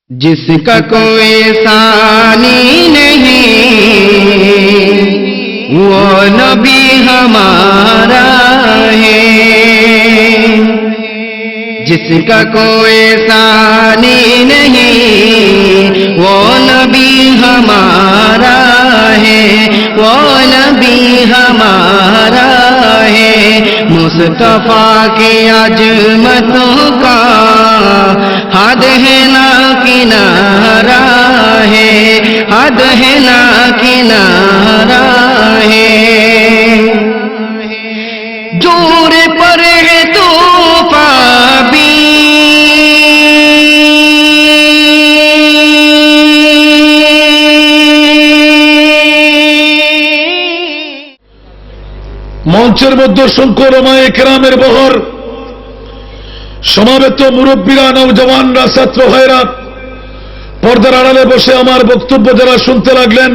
जिसका कोई सानी नहीं वो नबी हमारा है। जिसका कोई सानी नहीं वो नबी हमारा है, वो नबी हमारा है। मुस्तफा की अजमतों का हद है ना किनारा है, हद है ना किनारा है। जोर पर है तूफ़ान भी মঞ্চের মধ্যে সংখ্য ওলামায়ে কেরামের বহর, সমাবেত মুরব্বীরা, নওজওয়ানরা, ছাত্র ভাইরা, পর্দার আড়ালে বসে আমার বক্তব্য যারা শুনতে লাগলেন,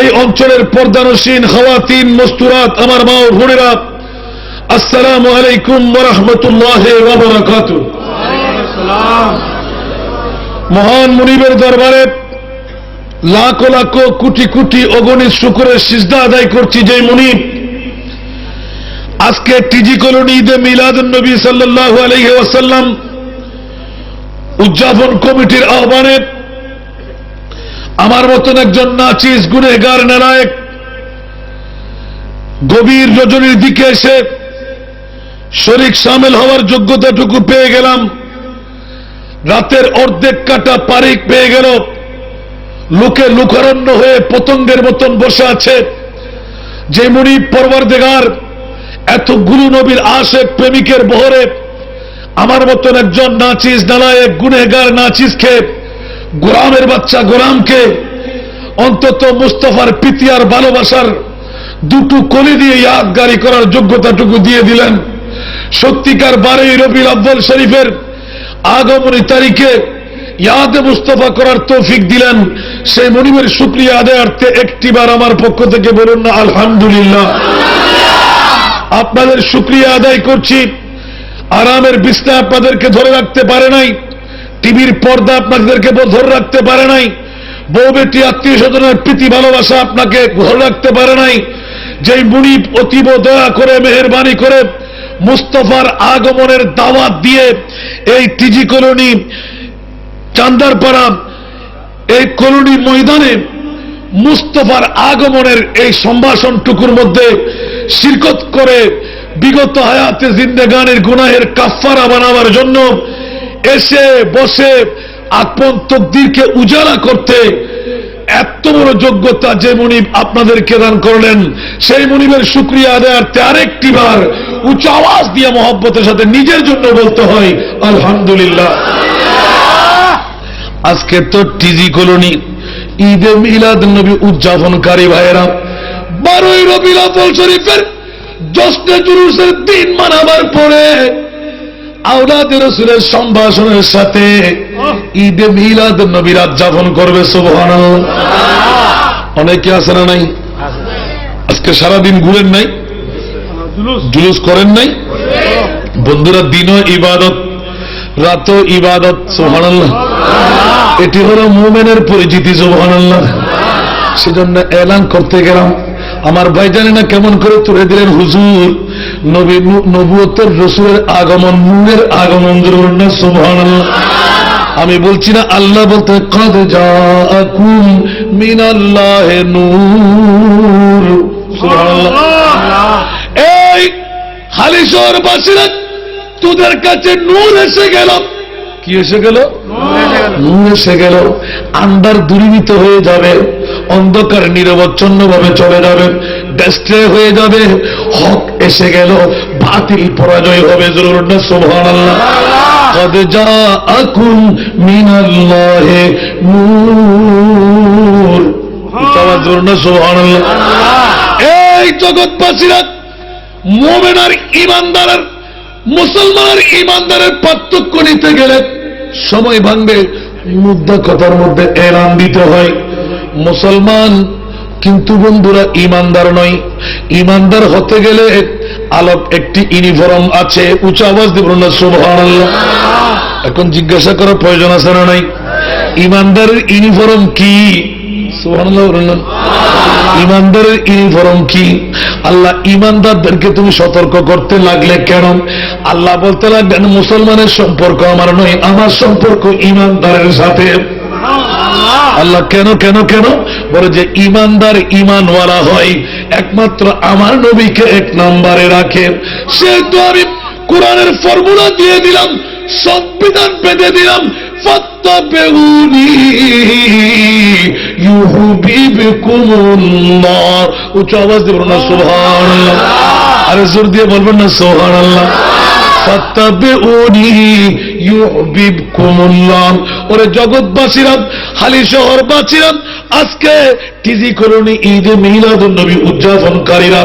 এই অঞ্চলের পর্দানসীন খাওয়াতিন, মস্তুরাত, আমার মা ও বোনেরা, আসসালামু আলাইকুম ওয়া রাহমাতুল্লাহি ওয়া বারাকাতুহু। মহান মুনিবের দরবারে লাখ লাখ কোটি কোটি অগণিত শুকরের সিজদা আদায় করছি যে মুনিব আজকে টিজি কলোনি ঈদে মিলাদুন নবী সাল্লাল্লাহু আলাইহি ওয়াসাল্লাম উদযাপন কমিটির আহ্বানে আমার মতন একজন নাচিস, গুনেহগার, নালায়েক গভীর রজনীর দিকে এসে শরীক শামিল হওয়ার যোগ্যতাটুকু পেয়ে গেলাম। রাতের অর্ধেক কাটা পারিক পেয়ে গেল। লোকে লোকারণ্য হয়ে পতঙ্গের মতন বসে আছে। যে মুনিব পরওয়ারদিগার এতগুলো নবীর আশেক প্রেমিকের বহরে আমার মতন একজন নাচিস, নালায়েক, গুনেহগার নাচিসকে, গোলামের বাচ্চা গোলামকে অন্তত মুস্তাফার প্রীতি আর ভালোবাসার দুটো কলি দিয়ে ইয়াদগারি করার যোগ্যতাটুকু দিয়ে দিলেন। সত্যিকার 12 রবিউল আউয়াল শরীফের আগমনী তারিখে ইয়াদে মুস্তাফা করার তৌফিক দিলেন। সেই মুনিবের শুকরিয়া আদায়ার্থে একটিবার আমার পক্ষ থেকে বলুন না আলহামদুলিল্লাহ। আপনাদের শুকরিয়া আদায় করছি। আরামের বিছনা আপনাদেরকে ধরে রাখতে পারে নাই, টিভির পর্দা আপনাদেরকে ধরে রাখতে পারে নাই, বউ বেটি আত্মীয় স্বজনের প্রীতি ভালোবাসা আপনাকে ধরে রাখতে পারে নাই। যেই মুনিব অতীব দয়া করে, মেহেরবানি করে মুস্তাফার আগমনের দাওয়াত দিয়ে এই টিজি কলোনি চান্দারপাড়া এই কলোনি ময়দানে মুস্তাফার আগমনের এই সম্ভাষণটুকুর মধ্যে শিরকত করে বিগত হায়াতে জিন্দেগানের গুনাহের কাফফারা বানাবার জন্য এসে বসে আপন তকদিরকে উজালা করতে এত বড় যোগ্যতা যে মুনিব আপনাদেরকে দান করলেন, সেই মুনিবের শুকরিয়া আদায়ার্থে আরেকটি বার উচ্চ আওয়াজ দিয়ে মহব্বতের সাথে নিজের জন্য বলতে হয় আলহামদুলিল্লাহ। আজকে তো টিজি কলোনি ঈদে মিলাদ নবী উদযাপনকারী ভাইয়েরা 12 রবিউল আউয়াল শরীফের জশ্নে জুলুসের দিন মানাবার পরে আওলাদে রাসূলের সম্ভাষণের সাথে ঈদে মিলাদ নবীর উদযাপন করবে। সুবহানাল্লাহ। অনেকে আছে না নাই? আজকে সারাদিন ঘুরেন নাই, জুলুস করেন নাই? বন্ধুরা, দিনও ইবাদত, রাতও ইবাদত। সুবহানাল্লাহ। এটি হলো মুমিনের পরিচিতি। সুবহানাল্লাহ। সেজন্য এলান করতে গেলাম। আমার ভাই জানি না কেমন করে তুলে দিলেন, হুজুর নবী নবুয়তের রাসূলের আগমন, নূরের আগমন। জরুর না সুবহানাল্লাহ। আমি বলছি না, আল্লাহ বলতে কাদ জাআকুম মিনাল্লাহি নূর। সুবহানাল্লাহ। এই হালিশহরবাসীরা, তোদের কাছে নূর এসে গেল। কি এসে গেল? নূর এসে গেল। আন্ধার দূরীভূত হয়ে যাবে, অন্ধকার নিরবচ্ছন্ন ভাবে চলে যাবে, ডেস্ট্রে হয়ে যাবে। হক এসে গেল, বাতিল পরাজয় হবে। জরুর না সুবহানাল্লাহ। কাদ জাআকুম মিনাল্লাহি নূর। জরুর না সুবহানাল্লাহ। এই জগৎবাসীরা, মুমিন আর ঈমানদারের, মুসলমানের ঈমানদারের পার্থক্য নিতে গেলে সময় ভাঙবে। মুদ্রা কথার মধ্যে এলান দিতে হয়, মুসলমান কিন্তু বন্ধুরা ঈমানদার নয়। ঈমানদার হতে গেলে আলোক একটি ইউনিফর্ম আছে, উচ্চ আওয়াজ দিব না সুবহানাল্লাহ। এখন জিজ্ঞাসা করার প্রয়োজন আছে না নাই? ইমানদারের ইউনিফর্ম কি? সুবহানাল্লাহ বলুন। ইমানদারের ইউনিফর্ম কি? আল্লাহ ইমানদারদেরকে তুমি সতর্ক করতে লাগলে কেন? আল্লাহ বলতে লাগলেন মুসলমানের সম্পর্ক আমার নয়, আমার সম্পর্ক ইমানদারের সাথে। আল্লাহ কেন কেন কেন বলে যে ইমানদার ইমানওয়ালা হয় একমাত্র আমার নবীকে এক নম্বরে রাখে। সেহেতু আমি কোরআনের ফর্মুলা দিয়ে দিলাম, সংবিধান বেঁধে দিলাম, ফাত্তাবিউনি ইউহিব্বুকুমুল্লাহ। উচ্চ আওয়াজ দিয়ে বলুন না সুবহানাল্লাহ, আরে জোর দিয়ে বলবেন না সুবহানাল্লাহ। ফাত্তাবিউনি ইউহিব্বুকুমুল্লাহ। ওরে জগৎবাসীরা, হালি শহরবাসীরা, আজকে টিজি কলোনি ঈদে মিলাদুন নবী উদযাপনকারীরা,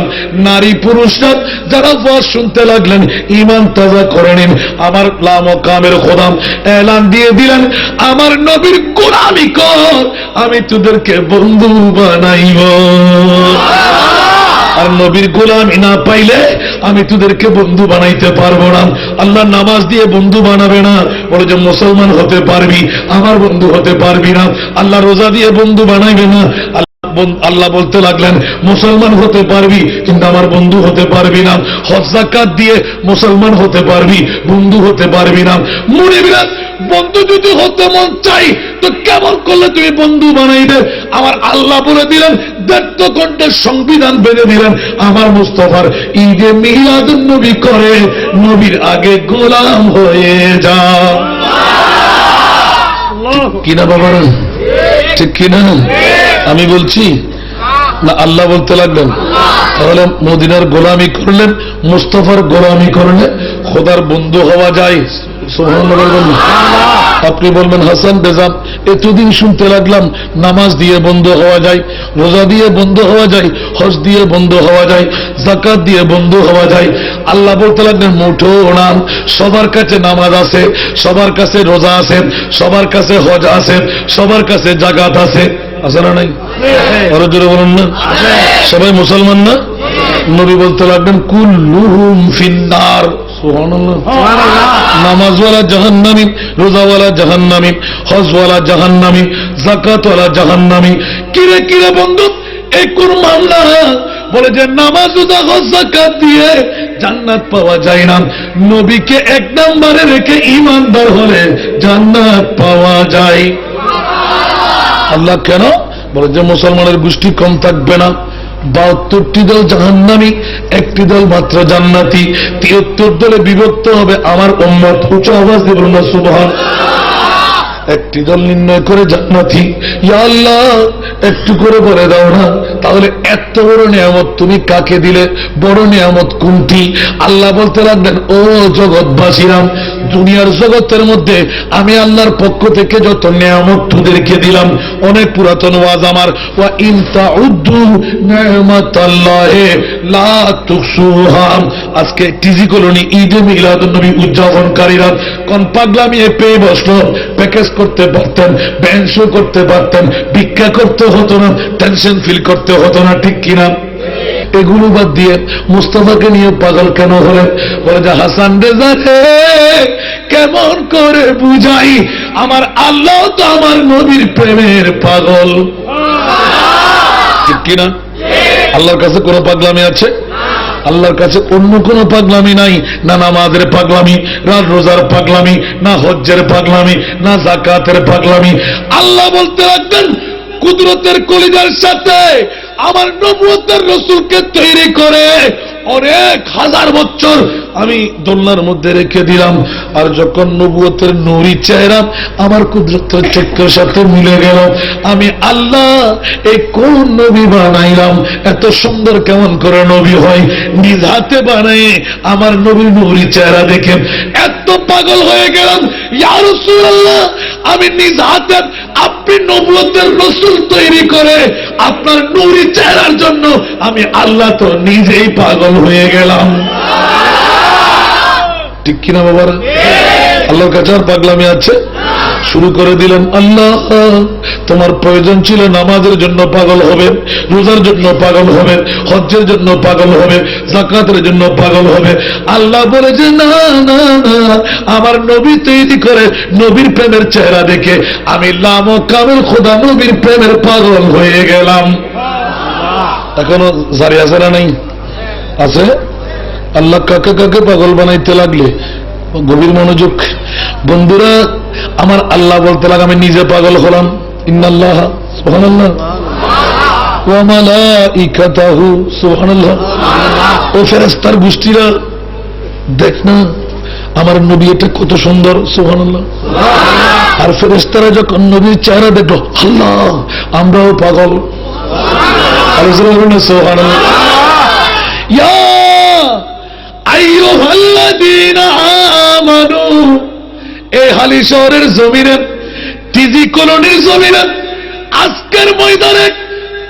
নারী পুরুষরা যারা ওয়াজ শুনতে লাগলেন, ঈমান তাজা করে নিন। আমার লাম ও কামের খোদাম এলান দিয়ে দিলেন, আমার নবীর গোলামি কর, আমি তোদেরকে বন্ধু বানাইব। আর নবীর গোলামি না পাইলে আমি তোদেরকে বন্ধু বানাইতে পারবো না। আল্লাহ নামাজ দিয়ে বন্ধু বানাবে না, বলে যে মুসলমান হতে পারবি, আমার বন্ধু হতে পারবি না। আল্লাহ রোজা দিয়ে বন্ধু বানাইবে না, আল্লাহ বলতে লাগলেন মুসলমান হতে পারবি কিন্তু আমার বন্ধু হতে পারবি না। হজ যাকাত দিয়ে মুসলমান হতে পারবি, বন্ধু হতে পারবি না। মুনিবিরা, বন্ধু যদি হতে মন চাই তো কেমন করলে তুমি বন্ধু বানাইবে? আমার আল্লাহ বলে দিলেন, দৈত্য কণ্ঠের সংবিধান বেঁধে দিলেন, আমার মুস্তাফার ঈদে মিলাদুন নবী করে নবীর আগে গোলাম হয়ে যা। কিনা বাবারা, ঠিক কিনা? আমি বলছি না আল্লাহ বলতে লাগলেন? তাহলে মদিনার গোলামি করলেন, মুস্তাফার গোলামি করলে খোদার বন্ধু হওয়া যায়। সুবহানাল্লাহ বলবেন। আপনি বলবেন হাসান বেজাম, এতদিন শুনতে লাগলাম নামাজ দিয়ে বন্ধু হওয়া যায়, রোজা দিয়ে বন্ধু হওয়া যায়, হজ দিয়ে বন্ধু হওয়া যায়, যাকাত দিয়ে বন্ধু হওয়া যায়। আল্লাহ বলতে লাগলেন মুঠো না, সবার কাছে নামাজ আছে, সবার কাছে রোজা আছে, সবার কাছে হজ আছে, সবার কাছে যাকাত আছে, আছে না নাই? আরো জোরে বলুন না। সবাই মুসলমান না? নবী বলতে লাগলেন কুল্লুহুম ফিন্নার। সুবহানাল্লাহ। নামাজওয়ালা জাহান্নামী, রোজাওয়ালা জাহান্নামী, হজওয়ালা জাহান্নামী, যাকাতওয়ালা জাহান্নামী। কিরে কিরে বন্ধু, এই কোন মামলা? বলে যে নামাজ, রোজা, হজ, যাকাত দিয়ে জান্নাত পাওয়া যায় না, নবীকে এক নম্বরে রেখে ঈমানদার হলে জান্নাত পাওয়া যায়। আল্লাহ কেন বলে যে মুসলমানের গোষ্ঠী কম থাকবে না, 72টি দল জাহান্নামী, একটি দল মাত্র জান্নাতি, 73 দলে বিভক্ত হবে আমার উম্মত। উচ্চ আওয়াজ দিয়ে বলুন না সুবহানাল্লাহ। একটি দল নির্ণয় করে জান্নাতি। ইয়া আল্লাহ একটু করে বলে দাও না, তাহলে এত বড় নিয়ামত তুমি কাকে দিলে? বড় নিয়ামত কোনটি? আল্লাহ বলতে লাগলেন, ও জগৎবাসীরা, দুনিয়ার জগতের মধ্যে আমি আল্লাহর পক্ষ থেকে যত নিয়ামত তোদেরকে দিলাম, অনেক পুরাতন ওয়াজ আমার, ওয়া ইন তাউদ্দু নি'মাতাল্লাহি লা তুহসুহা। আজকে টিজি কলোনি ঈদে মিলাদুন নবী উদযাপনকারীরা কোন পাগলামি পেয়ে বসলো, প্যাকেজ করতে পারতেন, ব্যান্ড শো করতে পারতেন, ভিক্ষা করতে হতো না, টেনশন ফিল করতে হতো না, ঠিক কিনা? এগুলো বাদ দিয়ে মুস্তাফাকে নিয়ে পাগল কেন হলেন? বলে যে হাসান রেজা রে, কেমন করে বুঝাই, আমার আল্লাহ তো আমার নবীর প্রেমের পাগল, ঠিক কিনা? আল্লাহর কাছে কোনো পাগলামি আছে? আল্লাহর কাছে অন্য কোনো পাগলামি নাই। না নামাজের পাগলামি, না রোজার পাগলামি, না হজ্জের পাগলামি, না যাকাতের পাগলামি। আল্লাহ বলতে লাগলেন, কুদরতের কলিজার সাথে আমার নবুয়তের রাসূলকে তৈরি করে অনেক হাজার বছর আমি দোলনার মধ্যে রেখে দিলাম। আর যখন নবুয়তের নূরি চেহারা আমার কুদরতের চক্ষুর সাথে মিলে গেল, আমি আল্লাহ এই কোন নবী বানাইলাম, এত সুন্দর কেমন করে নবী হয়? নিজ হাতে বানাই আমার নবীর নূরি চেহারা দেখে এত পাগল হয়ে গেলাম, ইয়া রাসূলুল্লাহ, আমি নিজ হাতে আপনি নবুয়তের রাসূল তৈরি করে আপনার নূরি চেহারার জন্য আমি আল্লাহ তো নিজেই পাগল হয়ে গেলাম, ঠিক কিনা বাবারা? আল্লাহর কাছে আর পাগলামি আছে? শুরু করে দিলেন, আল্লাহ তোমার প্রয়োজন ছিল নামাজের জন্য পাগল হবে, রোজার জন্য পাগল হবে, হজ্জের জন্য পাগল হবে, যাকাতের জন্য পাগল হবে। আল্লাহ বলেছে না না না, আমার নবী তৈরি করে নবীর প্রেমের চেহারা দেখে আমি লাম ও কামেল খোদা নবীর প্রেমের পাগল হয়ে গেলাম। এখনো জারি আছে না? নাই আছে। আল্লাহ কাকে কাকে পাগল বানাইতে লাগলে গভীর মনোযোগ। বন্ধুরা আমার, আল্লাহ বলতে লাগ আমি নিজে পাগল হলাম। ইন্নাল্লাহ সুবহানাল্লাহ ওয়া মালাইকাতাহু সুবহানাল্লাহ। ও ফেরেশতার গোষ্ঠীরা দেখ না আমার নবী এটা কত সুন্দর, সুবহানাল্লাহ। আর ফেরেশতারা যখন নবীর চেহারা দেখলো, আল্লাহ আমরাও পাগল। আর সুবহানাল্লাহ। ইয়া আইয়ুহাল্লাযীনা আমানু, এই হালি শহরের জমিনে, টিজি কলোনির জমিনে, আজকের ময়দানে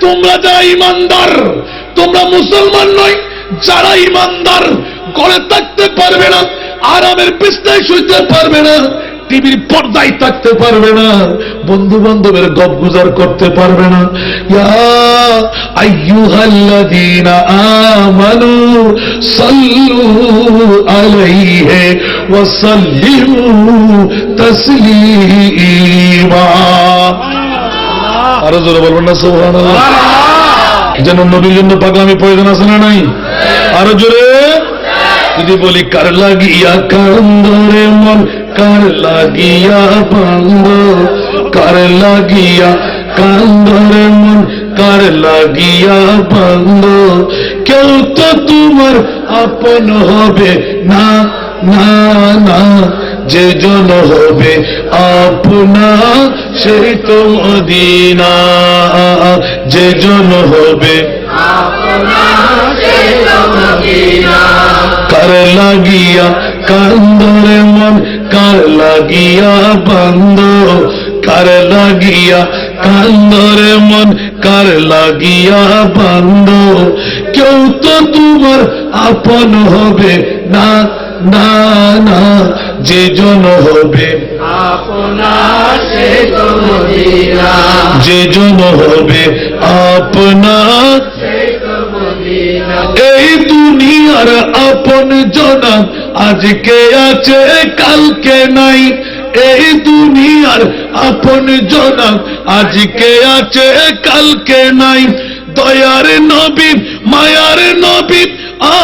তোমরা যারা ইমানদার, তোমরা মুসলমান নয়, যারা ইমানদার ঘরে থাকতে পারবে না, আরামের বিছানায় শুইতে পারবে না, টিভির পর্দায় থাকতে পারবে না, বন্ধু বান্ধবের গপ গুজার করতে পারবে না। ইয়া আইয়ুহাল্লাযীনা আমানু সাল্লু আলাইহি ওয়া সাল্লিমু তাসলিমা। আরো জোরে বলবেন না সুবহানাল্লাহ। যেন নবীর জন্য পাগলামি প্রয়োজন আছে না নাই? আরো জোরে যদি বলি, কার লাগিয়া কান্দরে মন, কার লাগিয়া বান্দ, কার লাগিয়া কান্দরে মন, কার লাগিয়া বান্দ, কেউ তো তোমার আপন হবে না না না, যে জন হবে আপনা সেই তো মদিনা, যে জন হবে আপনা সেই তো মদিনা। কার লাগিয়া কান্দরে মন, কার লাগিয়া বান্দ, কার লাগিয়া কান্দরে মন, কার লাগিয়া বান্দ, কেউ তো তোমার আপন হবে না না না, যে জন হবে আপনা সেই তো মদিনা, যে জন হবে আপনা সেই তো মদিনা। এই দুনিয়ার আপন জন আজকে আছে কালকে নাই, এই দুনিয়ার আপন জন আজকে আছে কালকে নাই, দয়ার নবী মায়ার নবী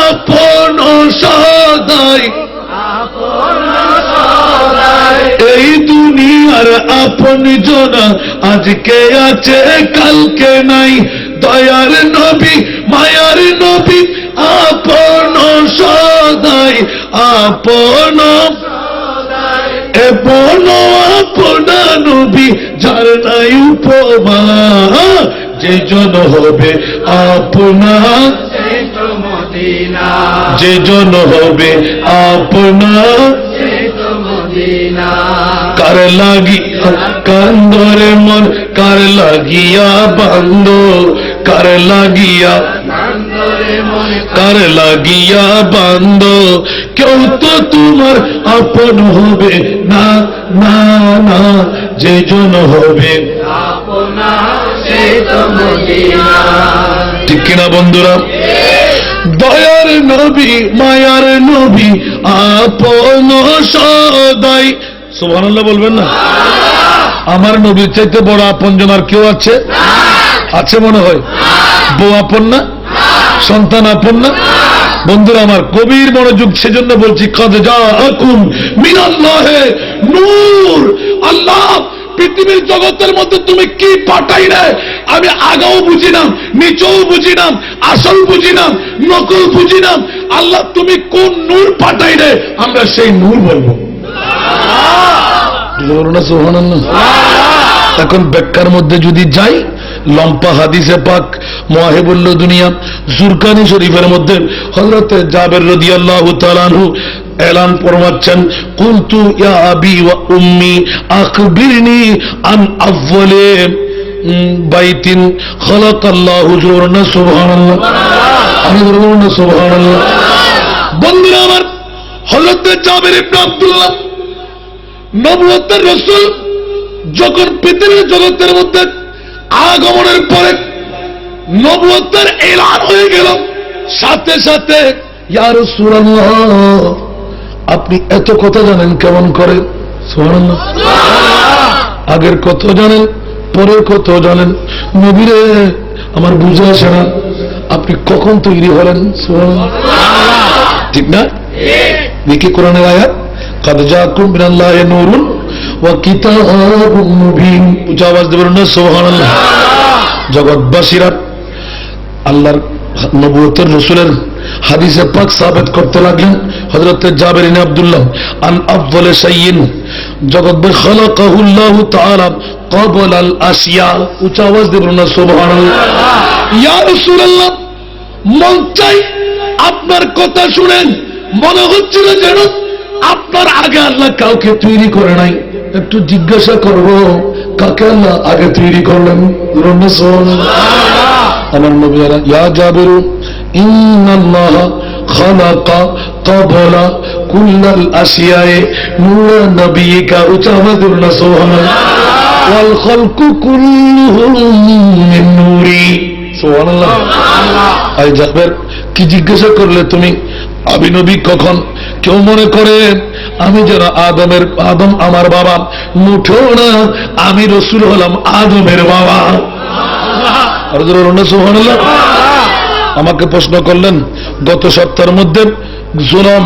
আপন সদাই, এই দুনিয়ার আপন জন আজকে আছে কালকে নাই, দয়ার নবী মায়ার নবী আপন সদাই, আপন আপন আপনা নবী যার নাই উপমা, যে জন হবে আপনা সেই তো মদিনা, যে জন হবে আপনা সেই তো মদিনা। কার লাগিয়া কান্দরে মন, কার লাগিয়া বান্দ, কার লাগিয়া কান্দরে মন, কার লাগিয়া বান্দ, কেউ তো তোমার আপন হবে না না না, যে জন হবে আপনা সেই তো মদিনা। ঠিক কিনা বন্ধুরা? দয়ার নবী মায়ার নবী আপন সদাই, সুবহানাল্লাহ বলবেন না? আমার নবীর চাইতে বড় আপন জন আর কেউ আছে? আছে মনে হয়? বউ আপন না? সন্তান আপন না? বন্ধুরা আমার, গভীর মনোযোগ, সেজন্য বলছি, কাদ জাআকুম মিনাল্লাহি নূর। আল্লাহ পৃথিবীর জগতের মধ্যে তুমি কি পাঠাইলে আমি আগাও বুঝি না, নিচেও বুঝি না, আসল বুঝি না, নকল বুঝি না। আল্লাহ তুমি কোন নূর পাঠাইলে আমরা সেই নূর বলবো। সুবহানাল্লাহ। এখন ব্যাখ্যার মধ্যে যদি যাই, লম্পা হাদিসে পাক মুওয়াহিবুল দুনিয়া জুরকানি শরীফের মধ্যে হযরত জাবের রাদিয়াল্লাহু তাআলা আনহু এলান ফরমাচ্ছেন, কুলতু ইয়া আবি ওয়া উম্মি আখবিরনি আন আউয়ালি বাইতিন খালাকাল্লাহু জুরনা। সুবহানাল্লাহ, আমি বলবো না সুবহানাল্লাহ। বন্ধুরা আমার, হযরত জাবের ইবনে আব্দুল্লাহ নবুয়তের রাসূল যখন পৃথিবীর জগতের মধ্যে আগমনের পরে নবুয়তের এলান হয়ে গেল, সাথে সাথে ইয়া রাসূলুল্লাহ আপনি এত কথা জানেন কেমন করে? সুবহানাল্লাহ। আগের কত জানেন, পরের কত জানেন। নবীরে আমার বুঝে আসে না, আপনি কখন তৈরি হলেন? সুবহানাল্লাহ, ঠিক না? দেখি কোরআনের আয়াত, কাদ জাআকুম মিনাল্লাহি নূরুন ওয়া কিতাবুম মুবিন। উচ্চ আওয়াজ দিয়ে বলুন না সুবহানাল্লাহ। জগৎবাসীরা আল্লাহর নবুয়তের রাসূলের হাদিসে পাক সাবিত করতে লাগলেন। হযরত জাবের ইবনে আব্দুল্লাহ আন আফযল শাইইন জগৎবে খালাকাহুল্লাহু তাআলা ক্বাবলা আল আশিয়া। উচ্চ আওয়াজ দিয়ে বলুন না সুবহানাল্লাহ। ইয়া রাসূলুল্লাহ, মন চাই আপনার কথা শুনেন, মনে হচ্ছিল যেন আপনার আগে আল্লাহ কাউকে তৈরি করে নাই। একটু জিজ্ঞাসা করবো, কাকে আল্লাহ আগে তৈরি করলেন? আমার নবীরা, ইয়া জাবির ইন্নাল্লাহ খালাকা ক্বাবলা কুল্লাল আশিয়ায়ে নূরা নবিয়িকা। উচ্চারণ সুবহানাল্লাহ। ওয়াল খালকু কুল্লুহুম মিন নূরি। সুবহানাল্লাহ। আই জাবের, কি জিজ্ঞাসা করলে তুমি? আমি নবী কখন? কেউ মনে করে আমি যেন আদম আমার বাবা, মুঠো না, আমি রাসূল হলাম আদমের বাবা। আর সুবহানাল্লাহ। আমাকে প্রশ্ন করলেন গত সপ্তাহের মধ্যে জোলাম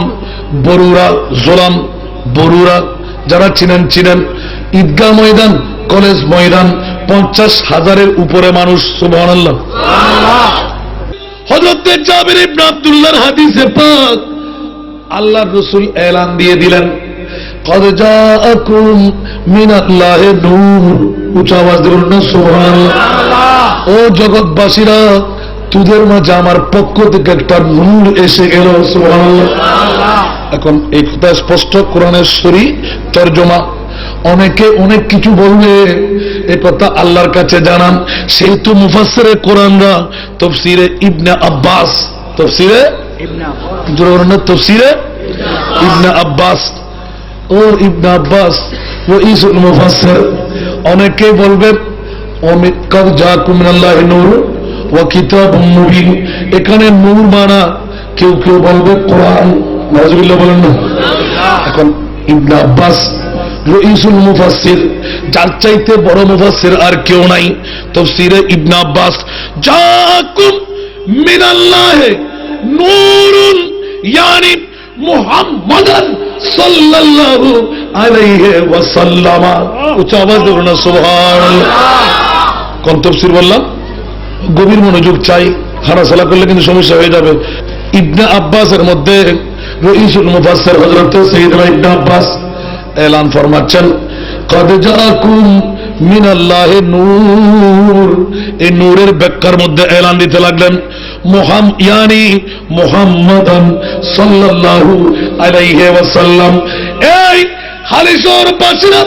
বরুরা যারা চিনেন, ঈদগাহ ময়দান, কলেজ ময়দান, 50,000-এর উপরে মানুষ। সুবহানাল্লাহ। হযরত জাবের ইবনে আব্দুল্লাহর হাদিসে পাক আল্লাহর রাসূল এলান দিয়ে দিলেন, ক্বাদ জাআকুম মিনাল্লাহি নূর। উচ্চ আওয়াজ দিয়ে বলুন না সুবহানাল্লাহ। ও জগৎবাসীরা, তোদের মাঝে আমার পক্ষ থেকে একটা নূর এসে গেল। সুবহানাল্লাহ। এখন এই কথা স্পষ্ট কোরআনের সহি তরজমা। অনেকে অনেক কিছু বলবে, এ কথা আল্লাহর কাছে জানান। সেহেতু মুফাসসিরে কোরআনরা তাফসীরে ইবনে আব্বাস, তাফসীরে ইবনে আব্বাস ও ইবনে আব্বাস ও ইসুল মুফাসসির, অনেকে বলবে কাদ জাআকুম মিনাল্লাহি নূর ওয়া কিতাবুম মুবিন। এখানে নূর মানা, কেউ কেউ বলবে কোরআন। নাউযুবিল্লাহ বলেন না। এখন ইবনে আব্বাস রইসুল মুফাসসির, যার চাইতে বড় মুফাসসির আর কেউ নাই। তাফসীরে ইবনে আব্বাস, জাআকুম মিনাল্লাহি নূরুন ইয়ানি মুহাম্মাদান সাল্লাল্লাহু আলাইহি ওয়াসাল্লাম। উচ্চ আওয়াজ দিয়ে বলুন সুবহানাল্লাহ। কোন তাফসীর বললাম? গভীর মনোযোগ চাই, হারাসালা করলে কিন্তু সমস্যা হয়ে যাবে। ইবনে আব্বাসের মধ্যে রইসুল মুফাসসির হযরত সাইয়েদনা ইবনে আব্বাস এলান ফরমাচ্ছেন, ক্বাদ জাআকুম মিনাল্লাহি নূর। এই নূরের ব্যাখ্যার মধ্যে এলান দিতে লাগলেন, ইয়ানি মুহাম্মাদান সাল্লাল্লাহু আলাইহি ওয়াসাল্লাম। এই হালিশহর বাসীরা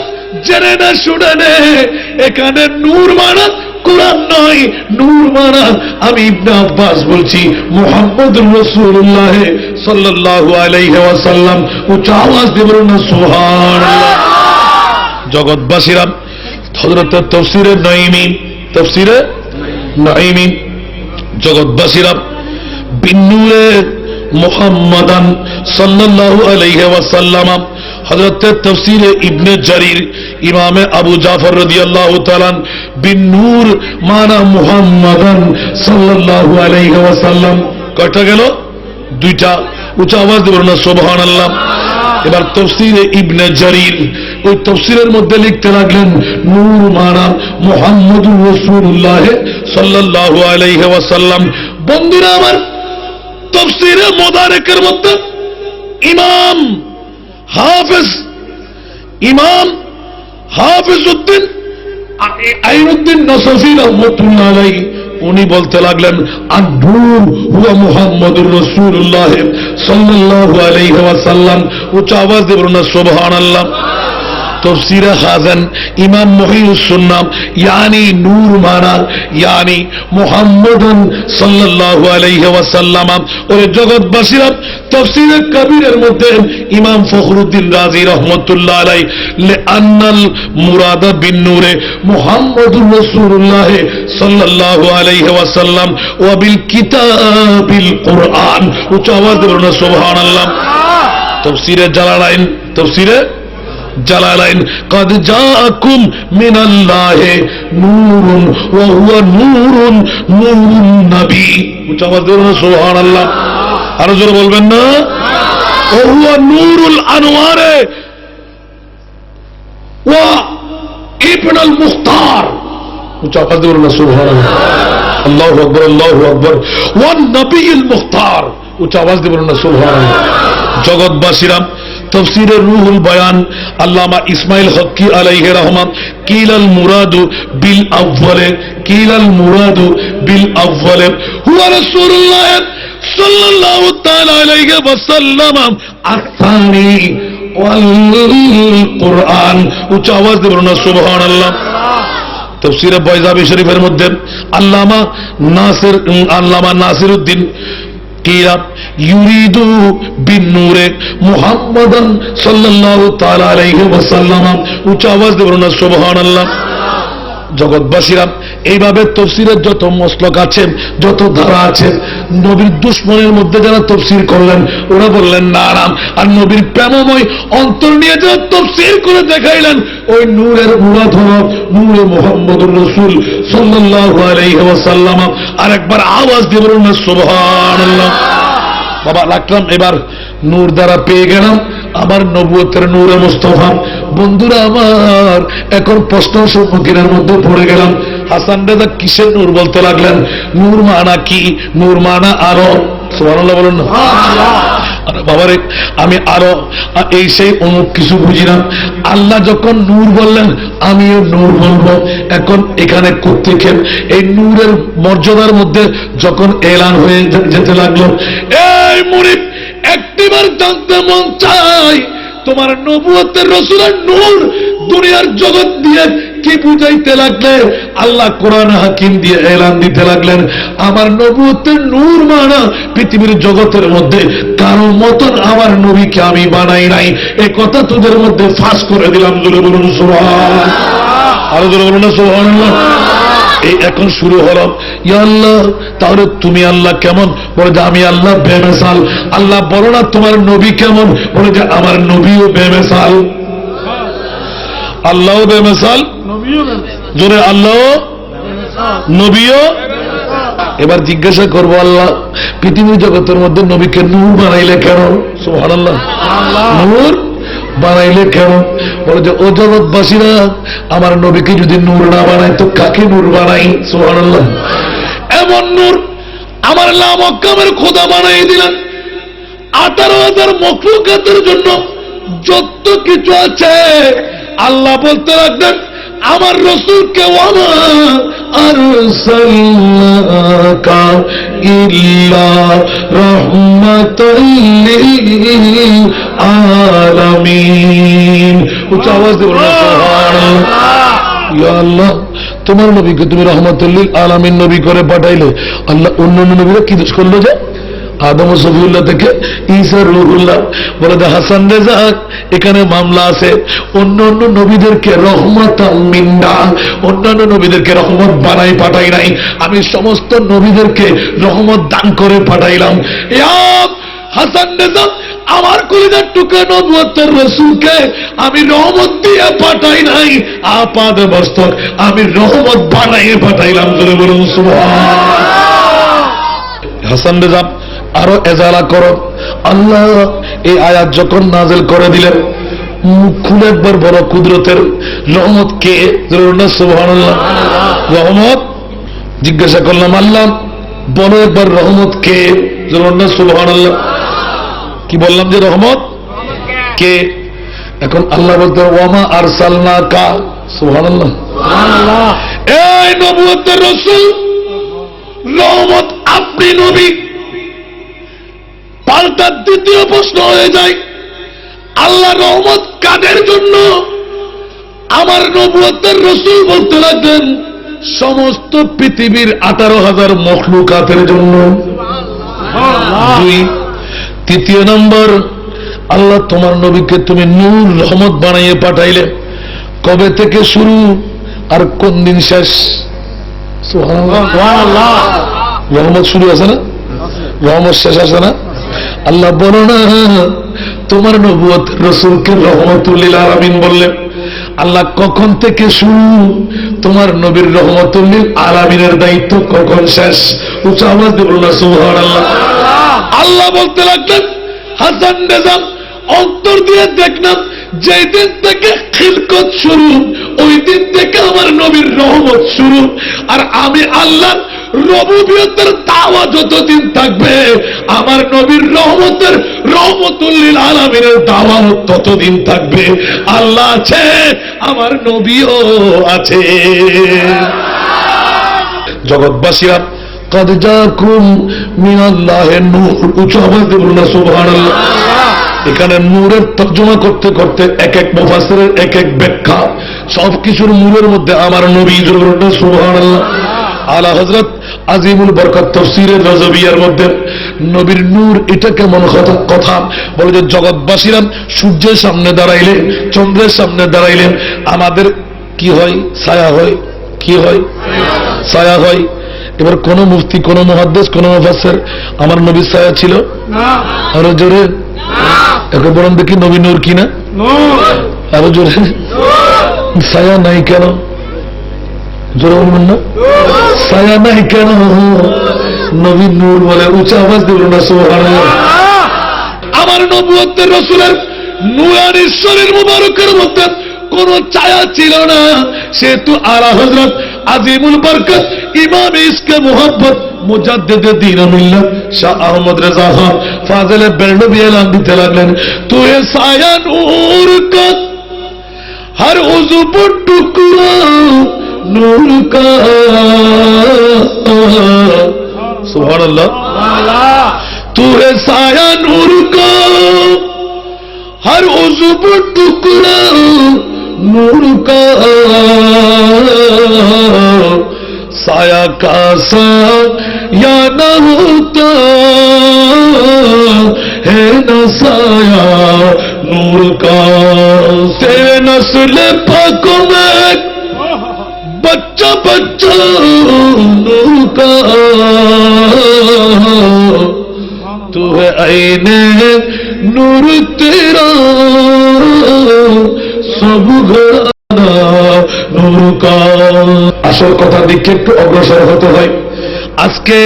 জেনে না শুনে নে, এখানে নূর মানা কোরআন নয়, নূর মানা আমি ইবনে আব্বাস বলছি, মুহাম্মদুর রাসূলুল্লাহ সাল্লাল্লাহু আলাইহি ওয়াসাল্লাম। উচ্চ আওয়াজ দিয়ে বলুন না সুবহানাল্লাহ। জগৎবাসীরা হযরত তাফসীরে নাঈমি, জগৎবাসীরা বিন্নুরে মুহাম্মাদান সাল্লাল্লাহু আলাইহি ওয়াসাল্লাম। হযরত তাফসীরে ইবনে জারির ইমামে আবু জাফর রাদিয়াল্লাহু তাআলা বিন্নুর মানা মুহাম্মাদান সাল্লাল্লাহু আলাইহি ওয়াসাল্লাম। কয়টা গেল? দুইটা। উচ্চ আওয়াজ দিয়ে বলুন না সুবহানাল্লাহ। এবার তাফসীরে ইবনে জারির, ওই তাফসীরের মধ্যে লিখতে লাগলেন, নূর মানা মুহাম্মদুর রাসূলুল্লাহ সাল্লাল্লাহু আলাইহি ওয়াসাল্লাম। বন্ধুরা আমার, তাফসীরে মুদারিকের মধ্যে ইমাম হাফিজউদ্দিন আইনুদ্দিন নসফি রাহমাতুল্লাহ আলাইহি, উনি বলতে লাগলেন, আন-নূর হুয়া মুহাম্মদুর রাসূলুল্লাহ সাল্লাল্লাহু আলাইহি ওয়াসাল্লাম। উচ্চ আওয়াজ দিয়ে বলুন না সুবহানাল্লাহ। তাফসীরে খাজান ইমাম মুহিউস সুন্নাহ, ইয়ানি নূর মানা ইয়ানি মুহাম্মাদুন সাল্লাল্লাহু আলাইহি ওয়াসাল্লাম। ওরে জগৎবাসীরা, তাফসীরে কবিরের মধ্যে ইমাম ফখরুদ্দিন রাজি রহমাতুল্লাহ আলাইহি লিআন্নাল মুরাদা বিন নূরে মুহাম্মদুর রাসূলুল্লাহ সাল্লাল্লাহু আলাইহি ওয়াসাল্লাম ওয়া বিল কিতাবিল কুরআন। উচ্চ আওয়াজ দিয়ে বলুন সুবহানাল্লাহ। তাফসীরে জালালাইন قد جاءكم من الله نور وهو نور النبي। উচ্চ আওয়াজ দিয়ে বলুন সুবহানাল্লাহ। আরো জোরে বলবেন না? وهو نور الانوار وابن المختار। উচ্চ আওয়াজ দিয়ে বলুন সুবহানাল্লাহ। আল্লাহু আকবার আল্লাহু আকবার। والنبي المختار। উচ্চ আওয়াজ দিয়ে বলুন সুবহানাল্লাহ। জগৎবাসীরা তফসিরে রুহুল বয়ান আল্লামা ইসমাইল হক্কি আলাইহি রহমান কিলাল মুরাদু বিল আউয়ালে হুয়া রাসূলুল্লাহ সাল্লাল্লাহু তাআলা আলাইহি ওয়াসাল্লাম আস-সানি ওয়াল কুরআন। উচ্চ আওয়াজ দিয়ে বলুন সুবহানাল্লাহ। তফসিরে বাইজাবি শরীফের মধ্যে আল্লামা নাসিরউদ্দিন কিয়া ইউরিদু বিন নূরে মুহাম্মাদান সাল্লাল্লাহু তাআলা আলাইহি ওয়াসাল্লাম। উচ্চ আওয়াজ দিয়ে বলুন সুবহানাল্লাহ। জগৎবাসীরা এইভাবে তফসিরের যত মসলক আছে, যত ধারা আছে, নবীর দুশ্মনের মধ্যে যারা তফসির করলেন ওরা বললেন নারাম, আর নবীর প্রেমময় অন্তর নিয়ে যারা তফসির করে দেখাইলেন ওই নূরের মুরাদ হলো নূরে মুহাম্মদুর রাসূল সাল্লাল্লাহু আলাইহি ওয়াসাল্লাম। আর একবার আওয়াজ দিয়ে বলুন সুবহানাল্লাহ। বাবা রাখলাম, এবার নূর দ্বারা পেয়ে গেলাম আমার নবুয়তের নূরে মুস্তাফা। বন্ধুরা আমার, এখন প্রশ্ন সম্মুখীনের মধ্যে পড়ে গেলাম। হাসান রেজা কিসের নূর বলতে লাগলেন? নূর মানা কি? নূর মানা আরো। সুবহানাল্লাহ বলুন না। আরে বাবারে, আমি আরো এই সেই অমুক কিছু বুঝি না। আল্লাহ যখন নূর বললেন আমিও নূর বলবো। এখন এখানে কোত্থেকে এই নূরের মর্যাদার মধ্যে যখন এলান হয়ে যেতে লাগলো, এই মুরিদ একটিবার জানতে মন চাই তোমার নবুয়তের রাসূলের নূর দুনিয়ার জগৎ দিয়ে কি বুঝাইতে লাগলেন? আল্লাহ কোরআন হাকিম দিয়ে এলান দিতে লাগলেন আমার নবুয়তের নূর মানা পৃথিবীর জগতের মধ্যে কারো মতন আমার নবীকে আমি বানাই নাই। এই কথা তোদের মধ্যে ফাঁস করে দিলাম। জোরে বলুন সুবহান। আরো জোরে বলুন সুবহানাল্লাহ। এই এখন শুরু হলো, ইয়া আল্লাহ তাহলে তুমি আল্লাহ কেমন? বলে যে আমি আল্লাহ বেমেসাল। আল্লাহ বলো না তোমার নবী কেমন? বলে যে আমার নবীও বেমেসাল। আল্লাহও বেমেসাল, জোরে আল্লাহ নবীও। এবার জিজ্ঞাসা করবো আল্লাহ পৃথিবীর জগতের মধ্যে নবীকে নূর বানাইলে কেন? সুবহানাল্লাহ। নূর বানাইলে কেন? বলে যে ও জগৎবাসীরা, আমার নবীকে যদি নূর না বানাই তো কাকে নূর বানাই? সুবহানাল্লাহ। এমন নূর আমার লামকামের খোদা বানাই দিলেন 18,000 মখলুকাতের জন্য যত কিছু আছে। আল্লাহ বলতে লাগলেন আমার রাসূলকে ওয়ামা আরসালনাকা ইল্লা রাহমাতাল লিল আলামিন। উচ্চ আওয়াজ দিয়ে বলুন সুবহানাল্লাহ। ইয়া আল্লাহ তোমার নবীকে তুমি রাহমাতুল লিল আলামিন নবী করে পাঠাইলে, আল্লাহ অন্যান্য নবীরা কি দোষ করলো? যে আদম সফিউল্লাহ থেকে ঈসা রুহুল্লাহ। বলে যে হাসান রেজা এখানে মামলা আছে, অন্য অন্য নবীদেরকে রহমাতাল মিন্না, অন্যান্য নবীদেরকে রহমত বানাই পাঠাই নাই, আমি সমস্ত নবীদেরকে রহমত দান করে পাঠাইলাম। হাসান রেজা আমার কলিজার টুকরা নবুয়তের রাসূলকে আমি রহমত দিয়ে পাঠাই নাই, আপাদ মস্তক আমি রহমত বানাইয়ে পাঠাইলাম। বলে বলুন সুবহান। হাসান রেজা আরো এজালা করো। আল্লাহ এই আয়াত যখন নাযিল করে দিলেন মুখ খুলে একবার বড় কুদরতের রহমত কে? সুবহানাল্লাহ। রহমত জিজ্ঞাসা করলাম আল্লাহ বড় একবার রহমত কে? সুবহানাল্লাহ। কি বললাম যে রহমত কে? এখন আল্লাহ বলতে ওয়ামা আরসালনাকা। সুবহানাল্লাহ। এই নবুয়তের রাসূল রহমত আপনি নবী। পাল্টা দ্বিতীয় প্রশ্ন হয়ে যায় আল্লাহ রহমত কাদের জন্য? আমার নবুয়তের রাসূল বলতে লাগলেন সমস্ত পৃথিবীর 18,000 মখলুকাতের জন্য। দুই তৃতীয় নম্বর, আল্লাহ তোমার নবীকে তুমি নূর রহমত বানাইয়ে পাঠাইলে, কবে থেকে শুরু আর কোন দিন শেষ? সুবহানাল্লাহ। রহমত শুরু আছে না, রহমত শেষ আছে না? আল্লাহ বলো না তোমার নবুয়ত রাসূলকে রহমাতুল লিল আলামিন বললেন। আল্লাহ কখন থেকে শুরু, তোমার নবীর রহমাতুল লিল আলামিনের দায়িত্ব কখন শেষ? উচ্চ আওয়াজ দিয়ে বলুন সুবহানাল্লাহ। আল্লাহ বলতে লাগলেন, হাসান রেজা অন্তর দিয়ে দেখলাম যেই দিন থেকে খিলকত শুরু, ওই দিন থেকে আমার নবীর রহমত শুরু। আর আমি আল্লাহ রবুবিয়তের দাওয়া যতদিন থাকবে, আমার নবীর রহমতের রহমতুল লিল আলামিনের দাওয়া ততদিন থাকবে। আল্লাহ আছে, আমার নবীও আছে। জগৎবাসীরা কদ জাকুম মিনাল্লাহি নূর, উচ্চ আওয়াজ দিয়ে বলুন সুবহানাল্লাহ। এখানে নূরের তর্জমা করতে করতে এক এক মুফাসসিরের এক এক ব্যাখ্যা, সবকিছুর মূলের মধ্যে আমার নবী। সুবহানাল্লাহ। আলা হযরত আজিমুল বরকত তাফসীরের রাজবিয়ার মধ্যে নবীর নূর এটা কেমন কথা বলে যে, জগৎবাসীরা সূর্যের সামনে দাঁড়াইলে, চন্দ্রের সামনে দাঁড়াইলে আমাদের কি হয়? ছায়া হয়। কি হয়? ছায়া হয়। এবার কোন মুফতি, কোন মুহাদ্দিস, কোন মুফাসসির আমার নবীর ছায়া ছিল না? আরো জোরে এখন বলুন দেখি, নবী নূর কিনা? আরো জোরে। ছায়া নাই কেন? জোরে বলবেন না, ছায়া নাই কেন? নবী নূর বলে, উচ্চ আওয়াজ দিয়ে বলুন সুবহানাল্লাহ। আমার নবুয়তের রাসূলের নূরানী শরীর মুবারকের মধ্যে কোন ছায়া ছিল না, সেহেতু আলা হযরত আজিমুল বরকত ইমাম ইসকে মোহাম্মদ মুজাদ্দিদে দ্বীন মিল্লাত শাহ আহমদ রেজা খান ফাজিলে বেরলভী এলান দিতে লাগলেন, তু এ সায়া নূর কা हर उज़्व पर टुकड़ा नूर का। सुभान अल्लाह। तू है साया नूर का, हर उज़्व पर टुकड़ा नूर का। साया का साया न होता है न साया नूर का। तेरे नस्ल पाकों में बच्चा बच्चा नूर का। तू है आईने नूर तेरा, सब घराना नूर का। আসল কথার দিকে একটু অগ্রসর হতে হয়। আজকে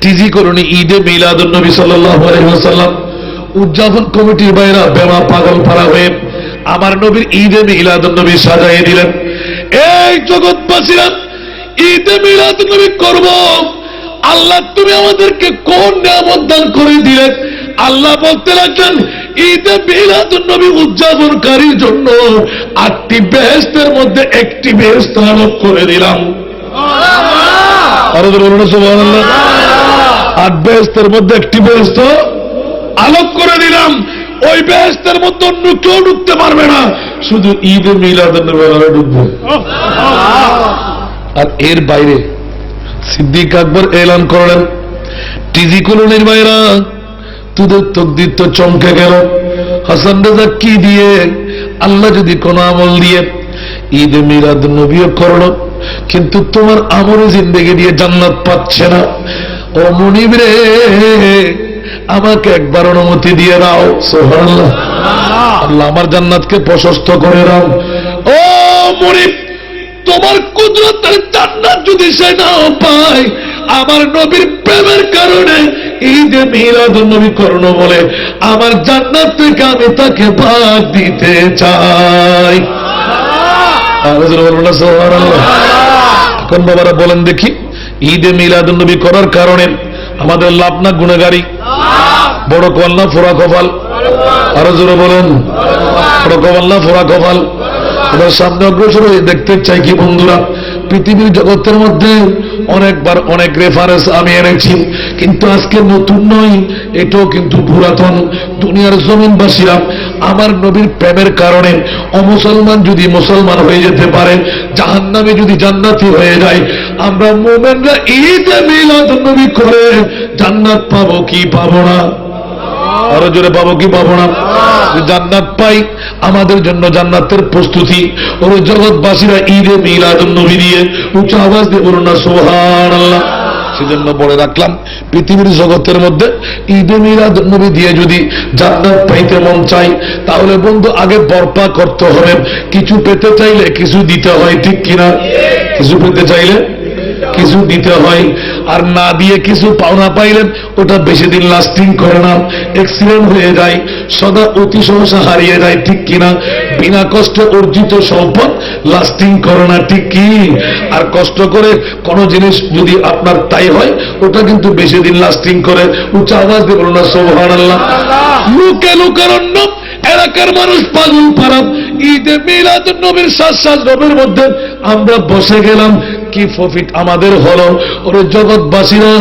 টিজি কলোনি ঈদে মিলাদুন নবী সাল্লাল্লাহু আলাইহি ওয়াসাল্লাম উদযাপন কমিটির বাইরা বেমা পাগল পারা হয়ে আমার নবীর ঈদে মিলাদুন নবী সাজাইয়ে দিলেন। এই জগৎবাসীরা ঈদে মিলাদুন নবী করব, আল্লাহ তুমি আমাদেরকে কোন নিয়ামত দান করে দিলেন? আল্লাহ বলতে লাগলেন, ঈদে মিলাদুন নবী উদযাপনকারীর জন্য 8টি বেহেশতের মধ্যে একটি বেহেশত আলোক করে দিলাম। আরো বলুন সুবহানাল্লাহ। 8 বেহেশতের মধ্যে একটি বেহেশত আলোক করে দিলাম। ওই বেহেশতের মধ্যে অন্য কেউ ঢুকতে পারবে না, শুধু ঈদে মিলাদুন নবী ঢুকবে। আর এর বাইরে সিদ্দিক আকবর এলান করলেন, টিজি কলোনির বাইরা তোদের তকদির তো চমকে গেল। হাসান রেজা কি দিয়ে? আল্লাহ যদি কোন আমল দিয়ে ঈদে মিলাদুন নবীও করলো, কিন্তু তোমার আমলে জিন্দেগি দিয়ে জান্নাত পাচ্ছে না। ও মুনিব রে, আমাকে একবার অনুমতি দিয়ে দাও। সুবহানাল্লাহ। আল্লাহ আমার জান্নাতকে প্রশস্ত করে দাও। ও মুনিব, তোমার কুদরতের জান্নাত যদি সে নাও পায়, আমার নবীর প্রেমের কারণে ঈদে মিলাদুন নবী করণ বলে আমার জান্নাত থেকে আমি তাকে ভাগ দিতে চাই। এখন বাবারা বলেন দেখি, ঈদে মিলাদুন নবী করার কারণে আমাদের লাভ না গুনাহগারি? বড় কপাল না ফোড়া কপাল? আরো জোরে বলেন, বড় কপাল না ফোড়া কপাল? এবার সামনে অগ্রসর হয়ে দেখতে চাই কি বন্ধুরা, পৃথিবীর জগতের মধ্যে অনেকবার অনেক রেফারেন্স আমি এনেছি, কিন্তু আজকে নতুন নয়, এটাও কিন্তু পুরাতন। দুনিয়ার জমিনবাসীরা আমার নবীর প্রেমের কারণে অমুসলমান যদি মুসলমান হয়ে যেতে পারে, জাহান্নামে যদি জান্নাতি হয়ে যায়, আমরা মুমিনরা ঈদে মিলাদুন নবী করে জান্নাত পাবো কি পাবো না? আরো জোরে পাবো কি পাবো না? জান্নাত পাই, আমাদের জন্য জান্নাতের প্রস্তুতি। ওরে জগৎবাসীরা ঈদে মিলাদুন নবী দিয়ে উচ্চ আওয়াজ দিয়ে বলুন না সুবহানাল্লাহ। সেজন্য বলে রাখলাম, পৃথিবীর জগতের মধ্যে ঈদে মিলাদুন নবী দিয়ে যদি জান্নাত পাইতে মন চাই, তাহলে বন্ধু আগে বরপা করতে হবে। কিছু পেতে চাইলে কিছু দিতে হয়, ঠিক কিনা? কিছু পেতে চাইলে কিছু দিতে হয়, আর না দিয়ে কিছু পাওনা পাইলেন ওটা বেশি দিন লাস্টিং করে না, অ্যাক্সিডেন্ট হয়ে যায়, সদা অতি সহসা হারিয়ে যায়, ঠিক কিনা? বিনা কষ্টে অর্জিত সম্পদ লাস্টিং করে না, ঠিক কি? আর কষ্ট করে কোন জিনিস যদি আপনার তাই হয়, ওটা কিন্তু বেশি দিন লাস্টিং করে। উচ্চ আওয়াজ দিয়ে বলুন না সুবহানাল্লাহ। লোকে লোকারণ্য, এলাকার মানুষ পাগল পাড়া, ঈদে মিলাদুন নবীর সাজ রবের মধ্যে আমরা বসে গেলাম, কি প্রফিট আমাদের হলো? ওরে জগৎবাসীরা,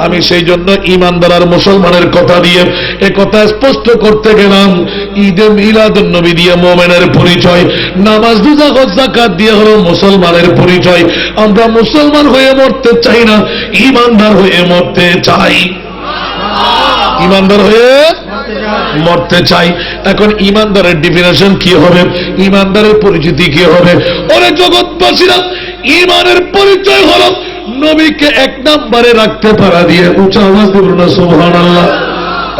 আমি সেই জন্য ইমানদার আর মুসলমানের কথা দিয়ে এ কথা স্পষ্ট করতে গেলাম, ঈদে মিলাদুন নবী দিয়ে মুমিনের পরিচয়, নামাজ রোজা হজ যাকাত দিয়ে হলো মুসলমানের পরিচয়। আমরা মুসলমান হয়ে মরতে চাই না, ইমানদার হয়ে মরতে চাই। ইমানদার হয়ে মরতে চাই। এখন ইমানদারের ডেফিনেশন কি হবে? ইমানদারের পরিচিতি কি হবে? ওরে জগৎবাসীরা, ইমানের পরিচয় হলো নবীকে এক নম্বরে রাখতে পারা দিয়ে। উচ্চ আওয়াজ দিয়ে বলুন না সুবহানাল্লাহ।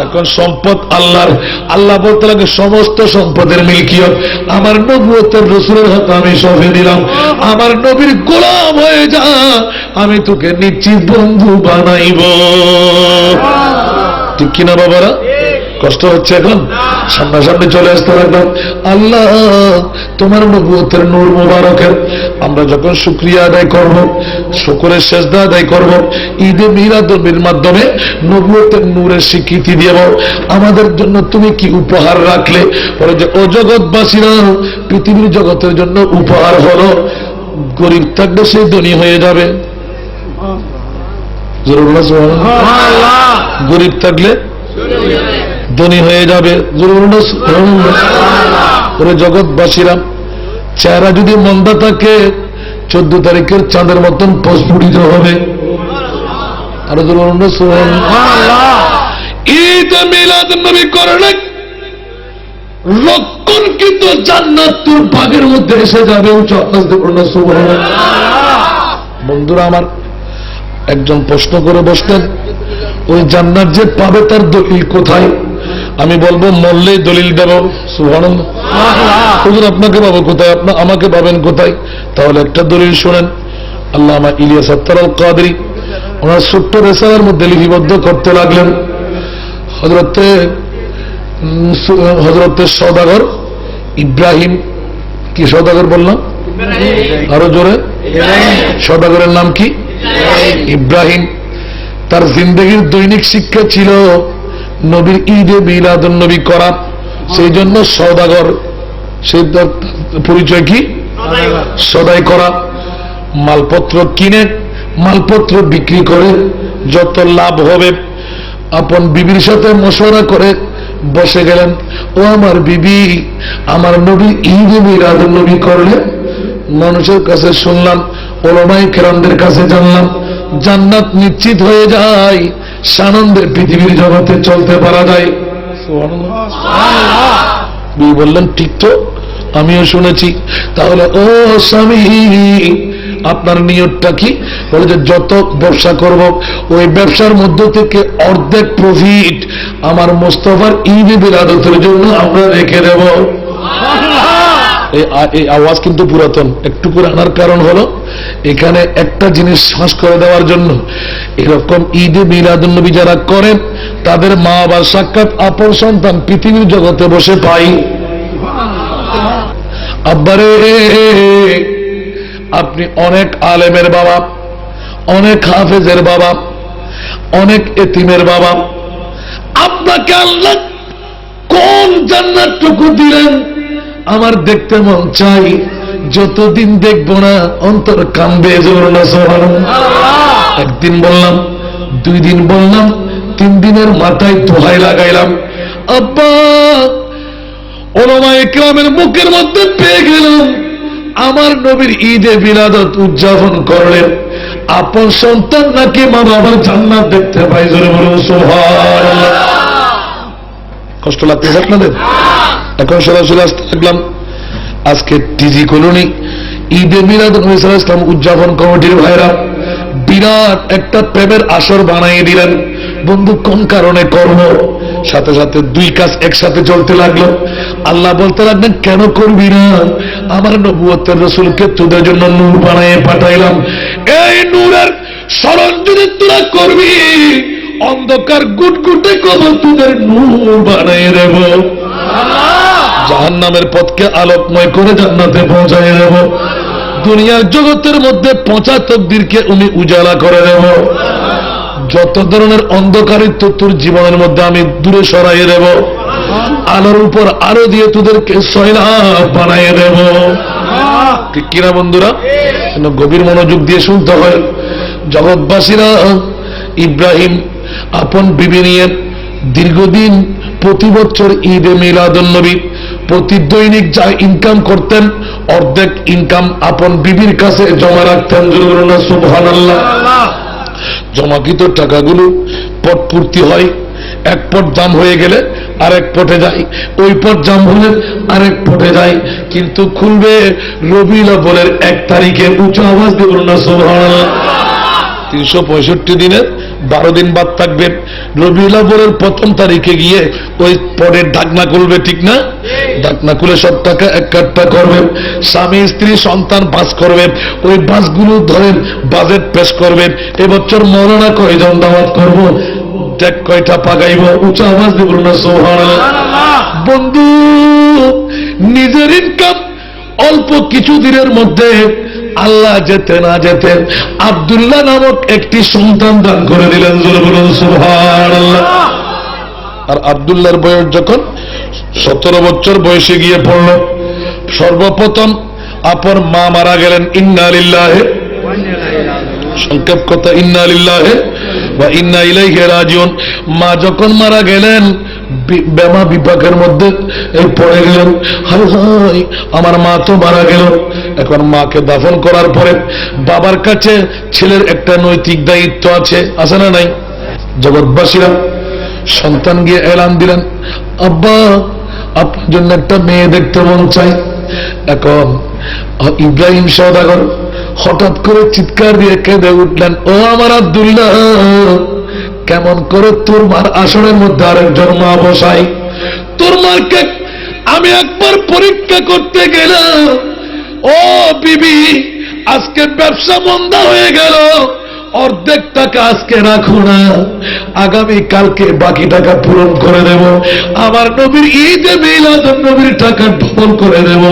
এখন সম্পদ আল্লাহর, আল্লাহ বলতে লাগে সমস্ত সম্পদের মিলকিয়ত আমার নবুয়তের রাসূলের হাতে আমি সঁপে দিলাম। আমার নবীর গোলাম হয়ে যা, আমি তোকে নিশ্চিত বন্ধু বানাইব। ঠিক কিনা বাবারা? কষ্ট হচ্ছে এখন? সামনাসামনি চলে আসতে লাগলাম। আল্লাহ তোমার নবুয়তের নূর মুবারকের আমরা যখন শুকরিয়া আদায় করব, শুকরের সেজদা আদায় করব, ঈদে মিলাদুন মাধ্যমে নবুয়তের নূরের স্বীকৃতি দেব। আমাদের জন্য তুমি কি উপহার রাখলে? পরে যে ও জগৎবাসীরা, পৃথিবীর জগতের জন্য উপহার হলো গরিব থাকলে সে ধনী হয়ে যাবে। গরিব থাকলে ধনী হয়ে যাবে। ওরে জগৎবাসীরা, চেহারা যদি মন্দা থাকে 14 তারিখের চাঁদের মতন প্রস্ফুটিত হবে। আর ঈদ মিলাদুন নবী করলে রক্ষণকৃত জান্নাত তোর ভাগের মধ্যে এসে যাবে। বন্ধুরা আমার, একজন প্রশ্ন করে বসলেন, ওই জান্নাত যে পাবে তার দলিল কোথায়? আমি বলবো মরলেই দলিল দেব। সুবহানাল্লাহ। হুজুর আপনাকে পাবো কোথায়? আমাকে পাবেন কোথায়? তাহলে একটা দলিল শোনেন। আল্লামা ইলিয়াস আত্তার আল কাদরি ওনার ছোট্ট রেসালার মধ্যে লিপিবদ্ধ করতে লাগলেন, হযরতে সওদাগর ইব্রাহিম, কি সওদাগর বললাম? আরো জোরে। সওদাগরের নাম কি? ইব্রাহিম। তার জিন্দেগির দৈনিক শিক্ষা ছিল নবীর ঈদে মিলাদুন নবী করা। সেই জন্য সওদাগর, সেই পরিচয় কি? সদাই করা। মালপত্র কিনে মালপত্র বিক্রি করে যত লাভ হবে, আপন বিবির সাথে মশওয়ারা করে বসে গেলেন, ও আমার বিবি, আমার নবী ঈদে মিলাদুন নবী করলে মানুষের কাছে শুনলাম, ওলামায়ে কেরামদের কাছে জানলাম, জান্নাত নিশ্চিত হয়ে যায়, সানন্দে পৃথিবীর জগতে চলতে পারা যায়। বললেন ঠিক তো, আমিও শুনেছি। তাহলে ও স্বামী, আপনার নিয়তটা কি? বলে যে যত ব্যবসা করব, ওই ব্যবসার মধ্য থেকে অর্ধেক প্রফিট আমার মুস্তাফার ঈদে মিলাদুতের জন্য আমরা রেখে দেব। এই আওয়াজ কিন্তু পুরাতন, একটু করে আনার কারণ হলো এখানে একটা জিনিস ফাঁস করে দেওয়ার জন্য। এরকম ঈদে মিলাদুন নবী যারা করেন, তাদের মা বাবার সাক্ষাৎ আপন সন্তান পৃথিবীর জগতে বসে পাই। আব্বারে, আপনি অনেক আলেমের বাবা, অনেক হাফেজের বাবা, অনেক এতিমের বাবা, আপনাকে আল্লাহ কোন জান্নাতটুকু দিলেন আমার দেখতে মন চাই। যতদিন দেখবো না অন্তর কান্দে। একদিন বললাম, 2 দিন বললাম, 3 দিনের মাথায় দোহাই লাগাইলাম, আব্বা ওলামায়ে কেরামের মুখের মধ্যে পেয়ে গেলাম আমার নবীর ঈদে মিলাদুত উদযাপন করলেন, আপন সন্তান নাকি মা বাবার জান্নাত দেখতে পাই। জোরে বলুন সুবহানাল্লাহ। কষ্ট লাগতেছে আপনাদের? এখন সরাসরি আসতে লাগলাম। আজকে টিজি কলোনি ঈদে মিলাদ নবী সাল্লাল্লাহু আলাইহি ওয়াসাল্লাম উদযাপন কমিটির ভাইরা বিরাট একটা প্রেমের আসর বানিয়ে দিলেন। বন্ধু কোন কারণে করব? সাথে সাথে দুই কাজ একসাথে চলতে লাগলো। আল্লাহ বলতে লাগলেন, কেন করবি না? আমার নবুয়তের রাসূলকে তোদের জন্য নূর বানিয়ে পাঠাইলাম। এই নূরের স্মরণ যদি তোরা করবি, অন্ধকার গুটগুটে কবর তোদের নূর বানিয়ে দেব। জাহান্নামের পথকে আলোকময় করে জান্নাতে পৌঁছায় দেব। দুনিয়ার জগতের মধ্যে পচা তকদিরকে আমি উজালা করে দেব। যত ধরনের অন্ধকারিত্ব তোর জীবনের মধ্যে আমি দূরে সরাইয়ে দেব। আলোর উপর আলো দিয়ে তোদেরকে সয়লাব বানাইয়ে দেব। ঠিক কিনা বন্ধুরা? গভীর মনোযোগ দিয়ে শুনতে হয়। জগৎবাসীরা ইব্রাহিম আপন বিবি নিয়ে দীর্ঘদিন প্রতি বছর ঈদে মিলাদুন নবী প্রতি দৈনিক যা ইনকাম করতেন, অর্ধেক ইনকাম আপন বিবির কাছে জমা রাখতেন। সুবহানাল্লাহ। জমাকৃত টাকাগুলো পট পূর্তি হয়, এক পট জাম হয়ে গেলে আরেক পটে যায়, ওই পট জাম হলে আরেক পটে যায়। কিন্তু খুলবে রবিউল আউয়ালের 1 তারিখে। উঁচু আওয়াজ দিয়ে বলুন না সুবহানাল্লাহ। 365 দিনের 12 দিন বাদ থাকবে। রবিউল আউয়ালের 1ম তারিখে গিয়ে ওই পরের ঢাকনা খুলবে, ঠিক না? ঢাকনা খুলে সব টাকা একটা করবেন। স্বামী স্ত্রী সন্তান বাস করবেন। ওই বাসগুলো ধরেন বাজেট পেশ করবেন। এবছর মরনা কয়জন দাওয়াত করব, দেখ কয়টা পাকাইব। উঁচু আওয়াজ দিয়ে বলুন না সুবহানাল্লাহ। বন্ধু, নিজের ইনকাম অল্প কিছু দিনের মধ্যে আল্লাহ যেতে না যেতে আব্দুল্লাহ নামক একটি সন্তান দান করে দিলেন। জোরে বলুন সুবহানাল্লাহ। আর আব্দুল্লাহর বয়স যখন 17 বছর বয়সে গিয়ে পড়ল, সর্বপ্রথম আপন মা মারা গেলেন। ইন্না লিল্লাহি, সংক্ষেপ কথা, ইন্না লিল্লাহি ওয়া ইন্না ইলাইহি রাজিউন। মা যখন মারা গেলেন, বেমা বিপাকের মধ্যে পড়ে গেলেন। হায় হায়, আমার মা তো মারা গেল। এখন মাকে দাফন করার পরে বাবার কাছে ছেলের একটা নৈতিক দায়িত্ব আছে, আছে না নাই? জগৎবাসীরা সন্তান গিয়ে এলান দিলেন, আব্বা আপনার জন্য একটা মেয়ে দেখতে মন চাই। এখন ইব্রাহিম সওদাগর হঠাৎ করে চিৎকার দিয়ে কেঁদে উঠলেন, ও আমার আব্দুল্লাহ, কেমন করে তোর মার আসনের মধ্যে আরেকজন মা বসাই? তোর মাকে আমি একবার পরীক্ষা করতে গেলাম। ও বিবি, আজকে ব্যবসা মন্দা হয়ে গেল, অর্ধেক টাকা আজকে রাখো না, আগামী কালকে বাকি টাকা পূরণ করে দেব। আমার নবীর ঈদে মিলাদুন নবীর টাকা ডবল করে দেব,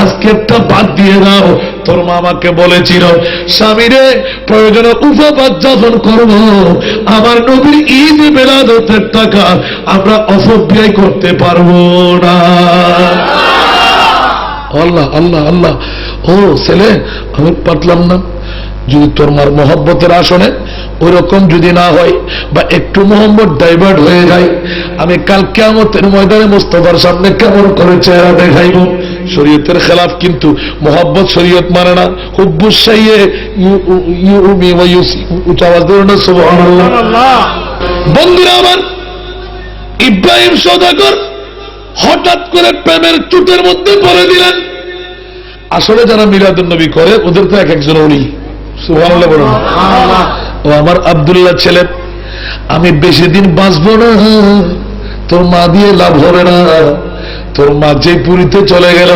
আজকেরটা বাদ দিয়ে দাও। তোর মা আমাকে বলেছিল, স্বামীরে প্রয়োজনে উপবাস যাপন করবো, আমার নবীর ঈদে মিলাদুনের টাকা আমরা অপব্যয় করতে পারবো না। আল্লাহ আল্লাহ আল্লাহ। ও ছেলে, আমি পারলাম না। যদি তোর মার মহব্বতের আসনে ওই রকম যদি না হয় বা একটু মোহাম্মদ ডাইভার্ট হয়ে যায়, আমি কাল কিয়ামতের ময়দানে মুস্তাফার সামনে কেমন করে চেহারা দেখাইব? শরীয়তের খেলাফ, কিন্তু মহব্বত শরীয়ত মানে না। হুব্বুস শাইয়ে ইউমি ওয়া ইউসি। উচ্চ আওয়াজ দিয়ে বলুন সুবহানাল্লাহ। বন্ধুরা আমার, ইব্রাহিম সওদাগর হঠাৎ করে প্রেমের চুটের মধ্যে পড়ে দিলেন। আসলে যারা মিলাদুন নবী করে ওদের তো এক একজন ওলি। সুবহানাল্লাহ বলুন। ও আমার আব্দুল্লাহ ছেলে, আমি বেশি দিন বাঁচবো না, তোর মা দিয়ে লাভ হবে না। তোর মা যে পুরীতে চলে গেল,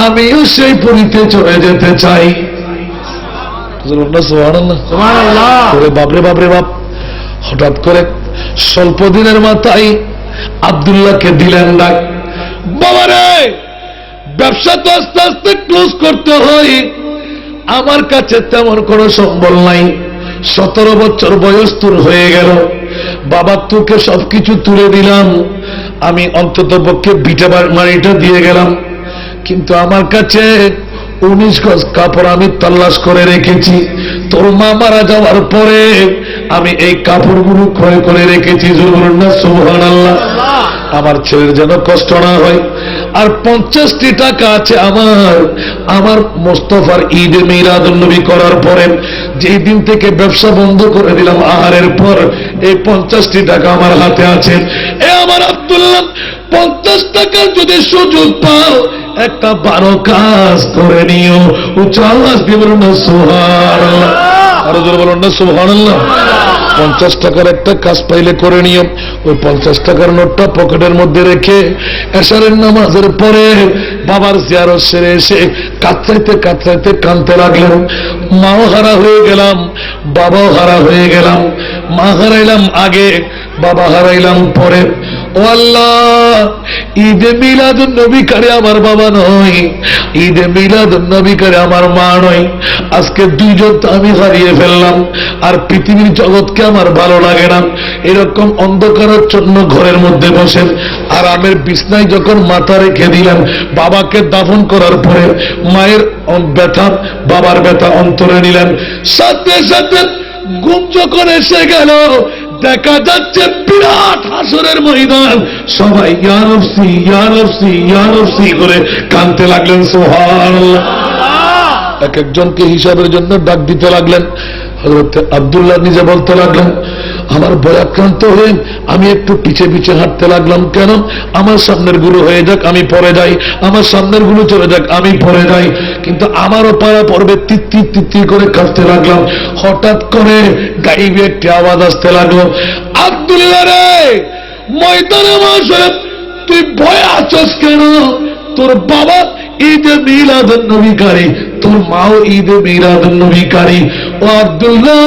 আমিও সেই পুরীতে চলে যেতে চাই। সুবহানাল্লাহ। বাপরে বাপরে বাপ। হঠাৎ করে স্বল্প দিনের মাথায় আব্দুল্লাহকে দিলেন ডাক, বাবারে ব্যবসা তো আস্তে আস্তে ক্লোজ করতে হয়, আমার কাছে তেমন কোনো সম্বল নাই। 17 বছর বয়স তোর হয়ে গেল, বাবা তোকে সবকিছু তুলে দিলাম, আমি অন্তত পক্ষে ভিটা বাড়িটা দিয়ে গেলাম, কিন্তু আমার কাছে 19 গজ কাপড় আমি তল্লাশ করে রেখেছি। তোর মা মারা যাওয়ার পরে আমি এই কাপড়গুলো ক্রয় করে রেখেছি। সুবহানাল্লাহ। আমার ছেলের যেন কষ্ট না হয়। আর 50টি টাকা আছে আমার মোস্তফার ঈদে মিলাদুন নবী করার পরে, যেই দিন থেকে ব্যবসা বন্ধ করে দিলাম আহারের পর, এই 50টি টাকা আমার হাতে আছে। এ আমার আব্দুল্লাহ 50 টাকার যদি সুযোগ পাও একটা 12 কাজ করে নিও। উচ্চ আওয়াজ দিয়ে বলুন না সুবহানাল্লাহ, আরো জোরে বলুন না সুবহানাল্লাহ। 50 টাকার একটা কাজ পাইলে করে নিও। ওই 50 টাকার নোটটা পকেটের মধ্যে রেখে এশারের নামাজের পরে বাবার জিয়ারত সেরে এসে কাতরাইতে কাতরাইতে কাঁদতে লাগলেন। মাও হারা হয়ে গেলাম, বাবাও হারা হয়ে গেলাম। মা হারাইলাম আগে, বাবা হারাইলাম পরে। ও আল্লাহ, ঈদে মিলাদুন নবী করে আমার বাবা নয়, ঈদে মিলাদুন নবী করে আমার মা নয়। আজকে দুইজন তো আমি হারিয়ে ফেললাম, আর পৃথিবীর জগৎকে আমার ভালো লাগে না। এরকম অন্ধকারাচ্ছন্ন ঘরের মধ্যে বসেন আরামের বিছনায় যখন মাথা রেখে দিলেন, বাবাকে দাফন করার পরে মায়ের ব্যথা বাবার ব্যথা অন্তরে নিলেন, সাথে সাথে ঘুম যখন এসে গেল দেখা যাচ্ছে বিরাট হাসরের ময়দান। সবাই ইয়া নফসি ইয়া নফসি ইয়া নফসি করে কাঁদতে লাগলেন। সুবহানাল্লাহ। এক একজনকে হিসাবের জন্য ডাক দিতে লাগলেন। হযরত আব্দুল্লাহ নিজে বলতে লাগলেন, আমার ভয়াক্রান্ত হয়ে আমি একটু পিছে পিছে হাঁটতে লাগলাম। কেন? আমার সামনের গুলো হয়ে যাক আমি পরে যাই, আমার সামনের গুলো চলে যাক আমি পরে যাই। কিন্তু আমারও পাড়া পর্বে তিত্তির তিত্তির করে কাঁদতে লাগলাম। হঠাৎ করে গাইবে একটি আওয়াজ আসতে লাগলো, আব্দুল্লাহ রে, ময়দানে মাশাআল্লাহ তুই ভয় আছস কেন? তোর বাবা ঈদে মিলাদুন নবীকারী, তোর মাও ঈদে মিলাদুন নবীকারী। ও আব্দুল্লাহ,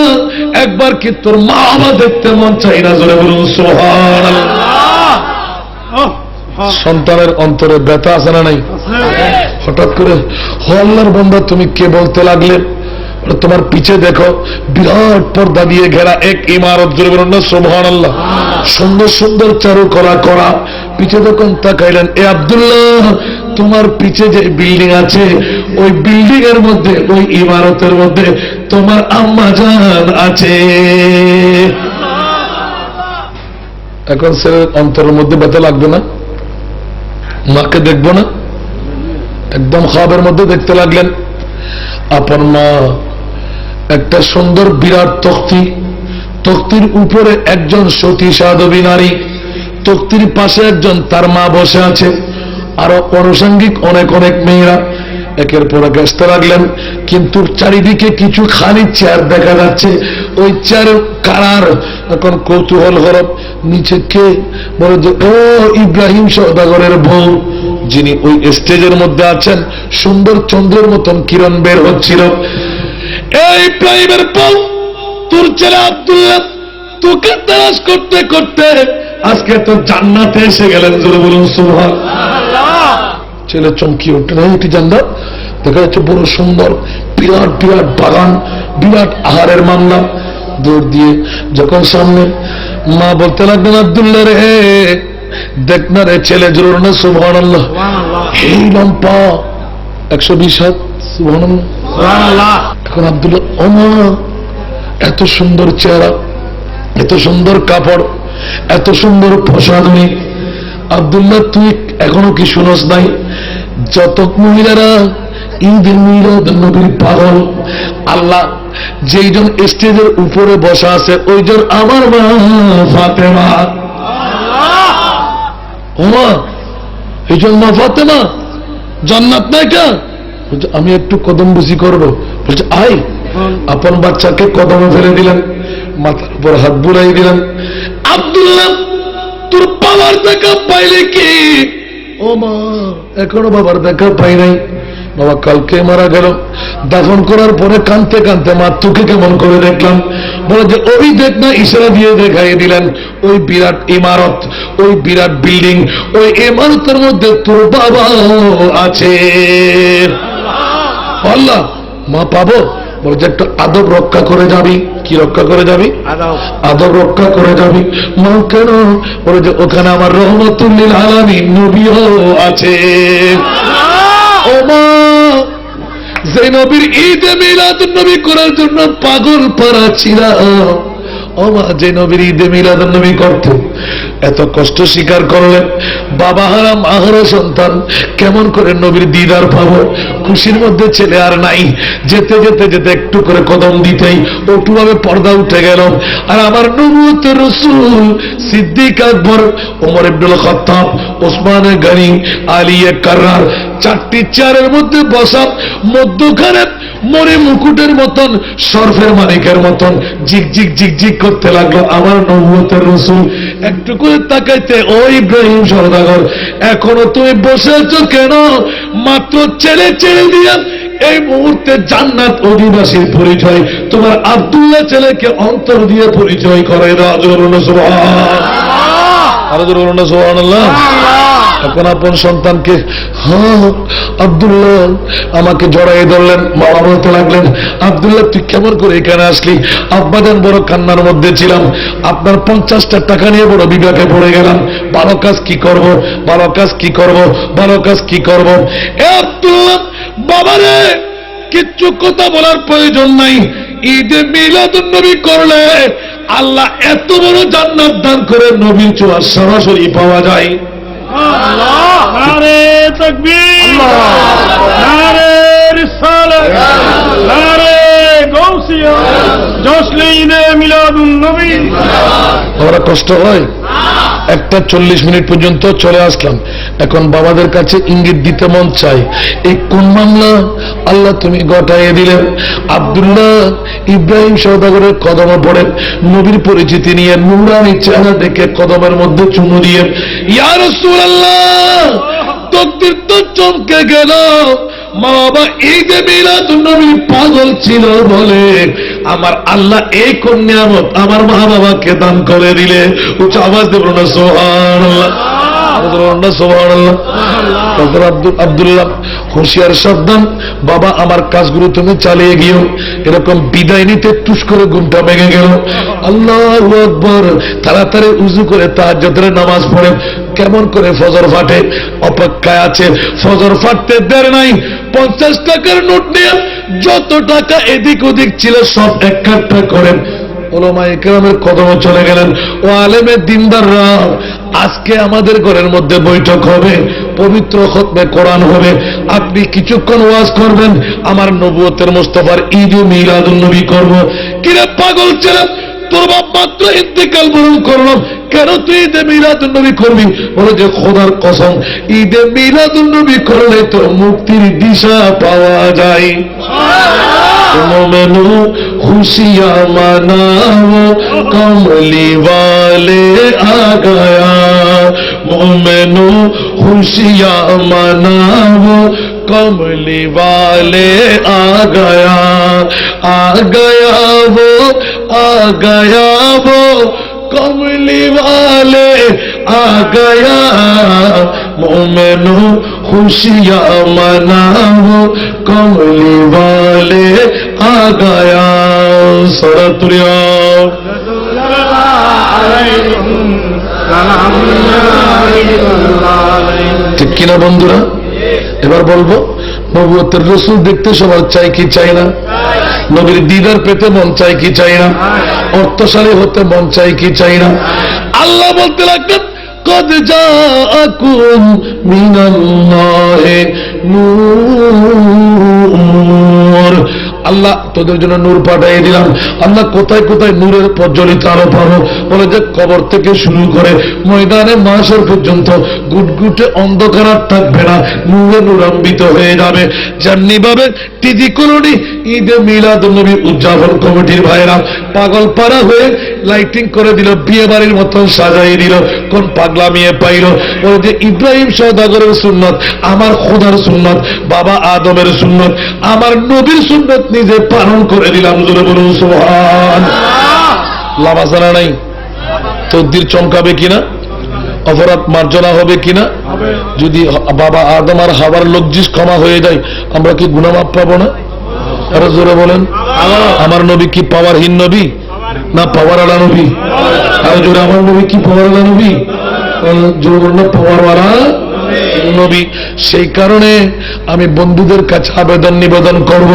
একবার কি তোর মা বাবা দেখতে মন চাই না? জোরে বলুন সুবহানাল্লাহ। সন্তানের অন্তরে ব্যথা আছে না নাই? হঠাৎ করে ও আল্লাহর বান্দা তুমি কে বলতে লাগলে? তোমার পিছে দেখো বিরাট পর্দা দিয়ে ঘেরা এক ইমারত। জোরে বলুন না সুবহানাল্লাহ। সুন্দর সুন্দর চারুকলা করা। পিছে যখন তাকাইলেন, এ আব্দুল্লাহ, তোমার পিছে যে বিল্ডিং আছে ওই বিল্ডিং এর মধ্যে, ওই ইমারতের মধ্যে তোমার আম্মা জান আছে। এখন ছেলের অন্তরের মধ্যে ব্যথা লাগবে না? মাকে দেখবো না? একদম খাবের মধ্যে দেখতে লাগলেন আপন মা। একটা সুন্দর বিরাট তখ্তি, তক্তির উপরে একজন সতী সাধবী নারী, তক্তির পাশে একজন তার মা বসে আছে, আরো অনুষঙ্গিক অনেক অনেক মেয়েরা একের পর এক আসতে লাগলেন। কিন্তু চারিদিকে কিছু খালি চেয়ার দেখা যাচ্ছে। ওই চেয়ার কারার এখন কৌতূহল হরব, নিচে কে? বলে যে ও ইব্রাহিম সওদাগরের বউ, যিনি ওই স্টেজের মধ্যে আছেন। সুন্দর চন্দ্রের মতন কিরণ বের হচ্ছিল। এই ইব্রাহিমের বউ, তোর ছেলে আব্দুল্লাহ তোকে তালাশ করতে করতে আজকে তো জান্নাতে এসে গেলেন। জোরে বলুন সুবহানাল্লাহ। ছেলে চমকি উঠলেন, এটি জান্নাত দেখা যাচ্ছে, বড় সুন্দর বিরাট বিরাট বাগান, বিরাট আহারের মামলা। দৌড় দিয়ে যখন সামনে, মা বলতে লাগলেন, আব্দুল্লাহ রে, দেখ না রে ছেলে। জোরে না সুবহানাল্লাহ। এই লম্পা 120 হাত। সুবহানাল্লাহ। এখন আব্দুল্লাহ, ও মা, এত সুন্দর চেহারা, এত সুন্দর কাপড়, এত সুন্দর পোশাকনি। আব্দুল্লাহ, তুই এখনো কি শুনস নাই? যত মহিলারা ঈদে মিলাদুন নবীর পাগল, আল্লাহ যেইজন স্টেজের উপরে বসা আছে ওইজন আমার মা ফাতেমা। ও মা, এই জন্য ফাতেমা জান্নাত না এটা? আমি একটু কদম বুঝি করবো। বলছে আই। আপন বাচ্চাকে কদমে ফেলে দিলেন, মাথার উপর হাত বুলাই দিলেন। আব্দুল্লাহ, তোর বাবার দেখা পাইলে কি? ও মা, এখনো বাবার দেখা পাই নাই। বাবা কালকে মারা গেল। দাফন করার পরে কাঁদতে কাঁদতে, মা তোকে কেমন করে দেখলাম? বলে যে ওই দেখ না, ইশারা দিয়ে দেখাই দিলেন ওই বিরাট ইমারত, ওই বিরাট বিল্ডিং, ওই ইমারতের মধ্যে তোর বাবা আছে। আল্লাহ, মা পাবো? বলে যে একটু আদব রক্ষা করে যাবি। কি রক্ষা করে যাবি? আদব রক্ষা করে যাবি। মা কেন? বলে যে ওখানে আমার রহমাতুল লিল আলামিন নবীও আছে। ও মা, যে নবীর ঈদে মিলাদুন নবী করার জন্য পাগল পারা ছিল, ও মা, যে নবীর ঈদে মিলাদুন নবী করত, এত কষ্ট স্বীকার করলেন, বাবা হারা মা হারা সন্তান কেমন করে নবীর দিদার পাবো? খুশির মধ্যে ছেলে আর নাই, যেতে যেতে যেতে একটু করে কদম দিতেই ওটুভাবে পর্দা উঠে গেল। আর আমার নবুয়তের রাসূল সিদ্দিক আকবর, ওমর ইবনুল খাত্তাব, ওসমান গনি, আলী কাররার চারটি চেয়ারের মধ্যে বসা, মধ্যখানে মরে মুকুটের মতন, সরফের মানিকের মতন ঝিকঝিক ঝিকঝিক করতে লাগলো আমার নবুয়তের রাসূল। একটু করে তাকাইতে, ও ইব্রাহিম সওদাগর, এখনো তুমি বসে আছো কেন? মাত্র ছেড়ে দিয়া এই মুহূর্তে জান্নাত অধিবাসীর পরিচয় তোমার আব্দুল্লাহ ছেলেকে অন্তর দিয়ে পরিচয় করে দাও। সুবহানাল্লাহ। এখন আপন সন্তানকে আব্দুল্লাহ আমাকে জড়াই ধরলেন, বাবা বলতে লাগলেন, আব্দুল্লাহ তুই কেমন করে এখানে আসলি? আব্বাজান বড় কান্নার মধ্যে ছিলাম, আপনার 50টা টাকা নিয়ে বড় বিবেকে পড়ে গেলাম, ভালো কাজ কি করব, ভালো কাজ কি করব, ভালো কাজ কি করব। এ আব্দুল্লাহ, বাবারে কিচ্ছু কথা বলার প্রয়োজন নাই, ঈদে মিলাদুন নবী করলে আল্লাহ এত বড় জান্নাত দান করে নবীর ছোঁয়া সরাসরি পাওয়া যায়। আল্লাহ, নারে তাকবীর, নারে রিসালাত, নারে গাউসিয়া, জশ্নে ঈদে মিলাদুন নবী। ওরা কষ্ট হয়, 1টা 40 মিনিট পর্যন্ত চলে আসলাম। এখন বাবাদের কাছে ইঙ্গিত দিতে মন চাই, এই কোন মামলা আল্লাহ তুমি ঘটাইয়ে দিলেন? আব্দুল্লাহ ইব্রাহিম সওদাগরের কদমে পড়ে নবীর পরিচিতি নিয়ে নূরানি চেহারা দেখে কদমের মধ্যে চুমু দিয়ে, ইয়া রাসূলুল্লাহ, তকদীর তো চমকে গেল। মা বাবা ঈদে মিলাদুন নবী পাগল ছিল বলে আমার আল্লাহ এই নিয়ামত আমার মা বাবাকে দান করে দিলে। উচ্চ আওয়াজ দেব না সুবহানাল্লাহ, সুবহানাল্লাহ। আব্দুল্লাহ হুঁশিয়ার সাবধান, বাবা আমার কাজগুলো তুমি চালিয়ে গিয়েও। এরকম বিদায় নিতে টুস করে ঘুমটা ভেঙে গেল। আল্লাহু আকবার। তাড়াতাড়ি উজু করে তাহাজ্জুদের নামাজ পড়ে কেমন করে ফজর ফাটে অপেক্ষায় আছে। ফজর ফাটতে দেরি নাই, 50 টাকার নোট নিয়ে যত টাকা এদিক ওদিক ছিল সব একটা করে ওলামায়ে কেরামের কদমে চলে গেলেন। ও আলেমে দিনদাররা, আজকে আমাদের ঘরের মধ্যে বৈঠক হবে, পবিত্র খতমে কোরআন হবে, আপনি কিছুক্ষণ ওয়াজ করবেন, আমার নবুয়তের মুস্তাফার ঈদে মিলাদুন নবী করব। কিরে পাগল ছেলে, তোর বাপ মাত্র ইন্তেকাল বরণ করলো, কেন তুই ঈদে মিলাদুন নবী করবি? বলে যে খোদার কসম, ঈদে মিলাদুন নবী করলে তো মুক্তির দিশা পাওয়া যায়। मोमेनो खुशियाँ मनाओ, कमली वाले आ गया। मोमेनो खुशियाँ मनाओ, कमली वाले आ गया। आ गया वो, आ गया वो, कमली वाले आ गया। मोमेनो खुशियाँ मनाओ, कमली वाले आ गया। सरतुरिया ঠিক কিনা বন্ধুরা? এবার বলবো, নবুয়তের রাসূল দেখতে সবার চাই কি চাই না? নবীর দিদার পেতে মন চাই কি চাই না? অর্থশালী হতে মন চাই কি চাই না? আল্লাহ বলতে লাগলেন, قد جاءكم من الله نور। আল্লাহ তোদের জন্য নূর পাঠিয়ে দিলাম। আল্লাহ কোথায় কোথায় নূরের প্রজ্বলিত আলো পাবো? বলে যে কবর থেকে শুরু করে ময়দানে মাশর পর্যন্ত গুটগুটে অন্ধকার আর থাকবে না, নূরে নূরান্বিত হয়ে যাবে। যেমনি ভাবে টিজি কলোনি ঈদে মিলাদুন নবী উদযাপন কমিটির ভাইরা পাগল পাড়া হয়ে লাইটিং করে দিল, বিয়ে বাড়ির মতন সাজাই দিল। কোন পাগলা মেয়ে পাইল? বলে যে ইব্রাহিম সওদাগরের সুন্নত, আমার খোদার সুন্নত, বাবা আদমের সুন্নত, আমার নবীর সুন্নত নিজে পালন করে দিলাম। জোরে বলুন সুবহানাল্লাহ। লাভ আছে না নাই? তকদির চমকাবে কিনা? অপরাধ মার্জনা হবে কিনা? যদি বাবা আদম আর হাওয়ার লজ্জিস ক্ষমা হয়ে যায়, আমরা কি গুনাহ মাফ পাবো না? আরো জোরে বলেন। আমার নবী কি পাওয়ারহীন নবী না পাওয়ার আলা নবী? আর জোরে, আমার নবী কি পাওয়ার আলা নবী? জোরে বলেন, পাওয়ারওয়ালা নবী। সেই কারণে আমি বন্ধুদের কাছে আবেদন নিবেদন করব,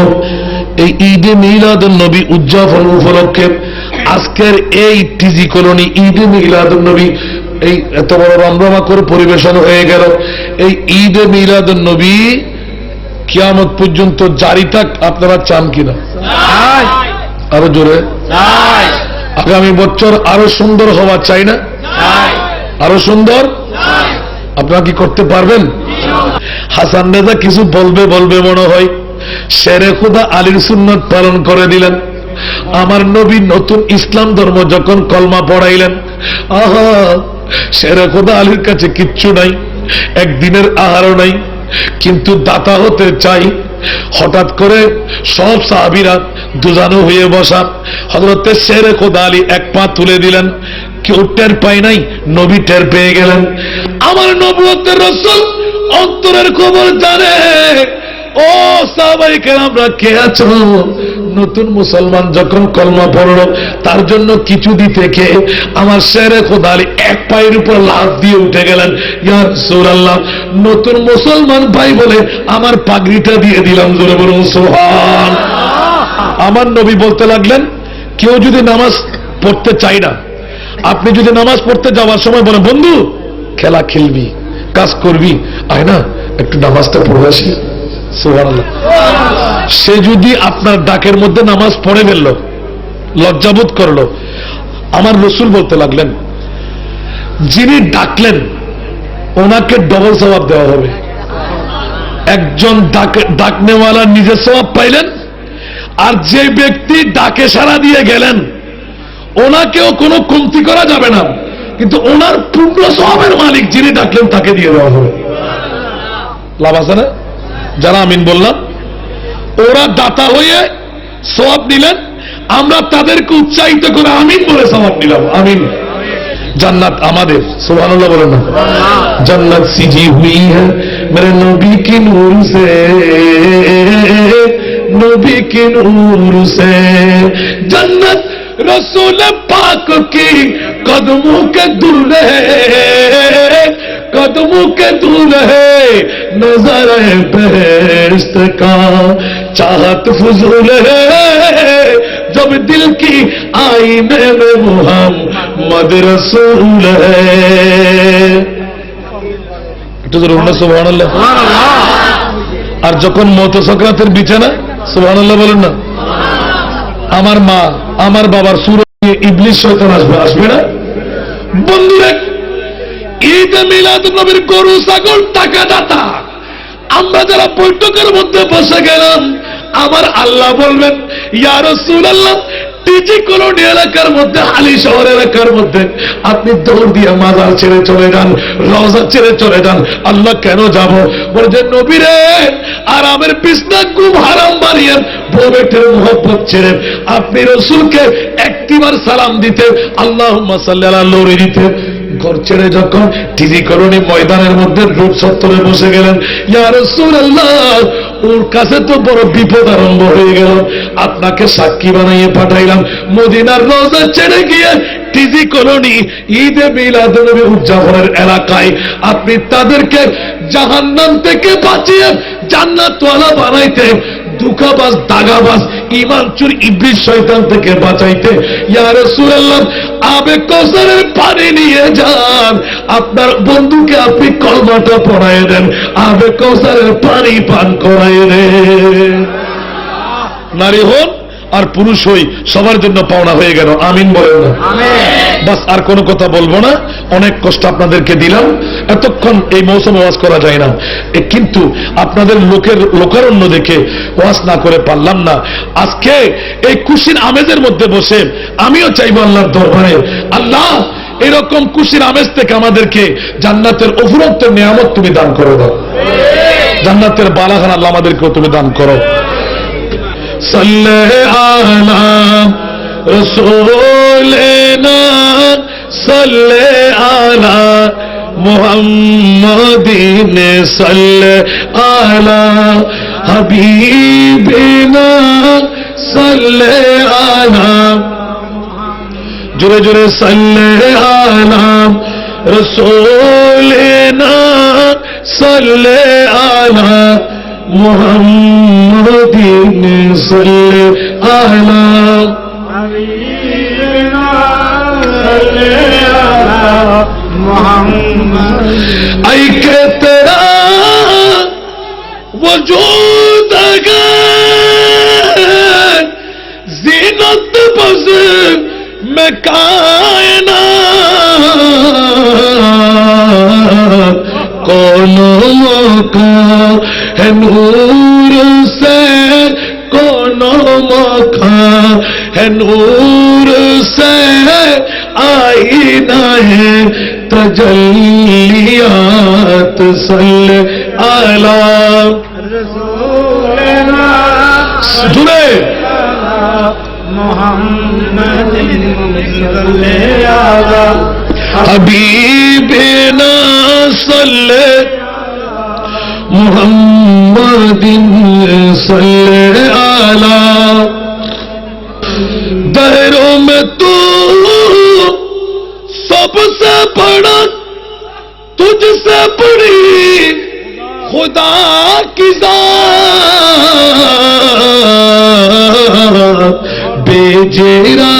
এই ঈদে মিলাদুন নবী উদযাপন উপলক্ষে আজকের এই টিজি কলোনি ঈদে মিলাদুন নবী এই এত বড় রমরমা করে পরিবেশন হয়ে গেল। এই ঈদে মিলাদুন নবী কিয়ামত পর্যন্ত জারি থাক, আপনারা চান কিনা? আরো জোরে। আগামী বছর আরো সুন্দর হওয়া চাই না? আরো সুন্দর। আপনারা কি করতে পারবেন? হাসান রেজা কিছু বলবে মনে হয়। শেরে খুদা আলীর সুন্নত পালন করে দিলেন। আমার নবী নতুন ইসলাম ধর্ম যখন কলমা পড়াইলেন, আহা, শেরে খুদা আলীর কাছে কিচ্ছু নাই, একদিনের আহারও নাই, কিন্তু দাতা হতে চাই। হঠাৎ করে সব সাহাবীরা দুজানো হয়ে বসা। হযরতে শেরে খুদা আলী এক পা তুলে দিলেন, কেউ টের পায় নাই, নবী টের পেয়ে গেলেন। আমার নবুয়তের রাসূল অন্তরের খবর জানে। ও সাহাবায়ে কেরামরা কে আছো? নতুন মুসলমান যখন কলমা পড়লো, তার জন্য কিছু দিতে কে? আমার শেরে খোদা আলী এক পায়ের উপর লাফ দিয়ে উঠে গেলেন, ইয়া রাসূলুল্লাহ, নতুন মুসলমান ভাই বলে আমার পাগড়িটা দিয়ে দিলাম, জোরে বলুন সুবহান। আমার নবী বলতে লাগলেন, কেউ যদি নামাজ পড়তে চায় না, আপনি যদি নামাজ পড়তে যাওয়ার সময় বলেন, বন্ধু খেলা খেলবি, কাজ করবি, আয় না একটু নামাজটা পড়ে আসি, সুবহানাল্লাহ, সে যদি আপনার ডাকের মধ্যে নামাজ পড়ে ফেলল, লজ্জাবোধ করলো, আমার রাসূল বলতে লাগলেন, যিনি ডাকলেন ওনাকে ডবল সওয়াব দেওয়া হবে। একজন ডাকনেওয়ালা নিজের সওয়াব পাইলেন, আর যে ব্যক্তি ডাকে সাড়া দিয়ে গেলেন ওনাকেও কোনো কমতি করা যাবে না, কিন্তু ওনার পূর্ণ সওয়াবের মালিক যিনি ডাকলেন তাকে দিয়ে দেওয়া হবে। লাভ আছে না? যারা আমিন বললাম, ওরা দাতা হয়ে সওয়াব নিলেন, আমরা তাদেরকে উৎসাহিত করে আমিন বলে সওয়াব নিলাম। আমিন। जन्नत আমাদের, সুবহানাল্লাহ বলেন না। जन्नत सीजी हुई है मेरे नबी की नूर से, नबी की नूर से, जन्नत रसूल पाक की कदमों के दूल्हे, कदमों के दूल्हे, नजर बेहश्त का चाहत फजूल है, जब दिल की आईने में मोहम्मद रसूल है। একটু জোরে বলুন সুবহানাল্লাহ। আর যখন মওত সাকরাতের বিছানা, সুবহানাল্লাহ বলেন না। আমার মা আমার বাবার সুরে ইবলিস শয়তান আসবে, আসবে না? বন্ধুরা, ঈদ মিলাদুন নবীর গরু ছাগল টাকা দাতা আমরা যারা বৈঠকের মধ্যে বসে গেলাম, আমার আল্লাহ বলবেন, ইয়া রাসূলুল্লাহ, টিজি কলোনি এলাকার মধ্যে, হালি শহর এলাকার মধ্যে আপনি দৌড় দিয়ে মাজার ছেড়ে চলে যান, রওজা ছেড়ে চলে যান। আল্লাহ, কেন যাব? বলে, নবীরে আরামের বিছনা ঘুম হারাম বানিয়ে বউবেটের মোহব্বত ছেড়ে আপনি রাসূলকে একটিবার সালাম দিতে, আল্লাহুম্মা সাল্লি আলা লৌরি দিতে ঘর ছেড়ে যখন টিজি কলোনি ময়দানের মধ্যে রোড চত্বরে বসে গেলেন, ইয়া রাসূলুল্লাহ, ওর কাছে তো বড় বিপদ আরম্ভ হয়ে গেল, আপনাকে সাক্ষী বানিয়ে পাঠাইলাম, মদিনার রওজা ছেড়ে গিয়ে টিজি কলোনি ঈদে মিলাদুন নবী উদযাপনের এলাকায় আপনি তাদেরকে জাহান্নাম থেকে বাঁচিয়ে জান্নাতওয়ালা বানাইতে, দুঃখাবাজ, দাগাবাজ, ঈমান চোর, ইবলিস শয়তান থেকে বাঁচাইতে, ইয়া রাসূলুল্লাহ, আবে কওসারের পানি নিয়ে যান, আপনার বন্ধুকে আপনি কলমাটা পড়ায় দেন, আবে কওসারের পানি পান করায় দেন। নারী হন আর পুরুষ হই, সবার জন্য পাওনা হয়ে গেল। আমিন বলেন না? বাস, আর কোনো কথা বলবো না। অনেক কষ্ট আপনাদেরকে দিলাম, এতক্ষণ এই মৌসুমে ওয়াজ করা যায় না, কিন্তু আপনাদের লোকারণ্য দেখে ওয়াজ না করে পারলাম না। আজকে এই খুশির আমেজের মধ্যে বসে আমিও চাইবো আল্লাহর দরবারে, আল্লাহ, এরকম খুশির আমেজ থেকে আমাদেরকে জান্নাতের অফুরন্ত নিয়ামত তুমি দান করে দাও, জান্নাতের বালাখান আল্লাহ আমাদেরকেও তুমি দান করো। সাল্লে আলা রাসূলিনা, সাল্লে আলা মুহাম্মাদিন, সাল্লে আলা হাবিবিনা, সাল্লে আলা, জোরে জোরে, সাল্লে আলা রাসূলিনা, সাল্লে আলা মুহাম্মাদিন, সাল্লে আলা হাবিবিনা, সাল্লে আলা اے کہ تیرا وجود اگر زینت بز میں کائنات کونوں کا ہے نور سے کونوں کا ہے نور سے آئینہ ہے تجلیات صلی اللہ جڑے محمد حبیبنا صلی محمد صلی اللہ دہروں میں تو سب سے بڑا تجھ سے بڑی خدا کی ذات بے جیرا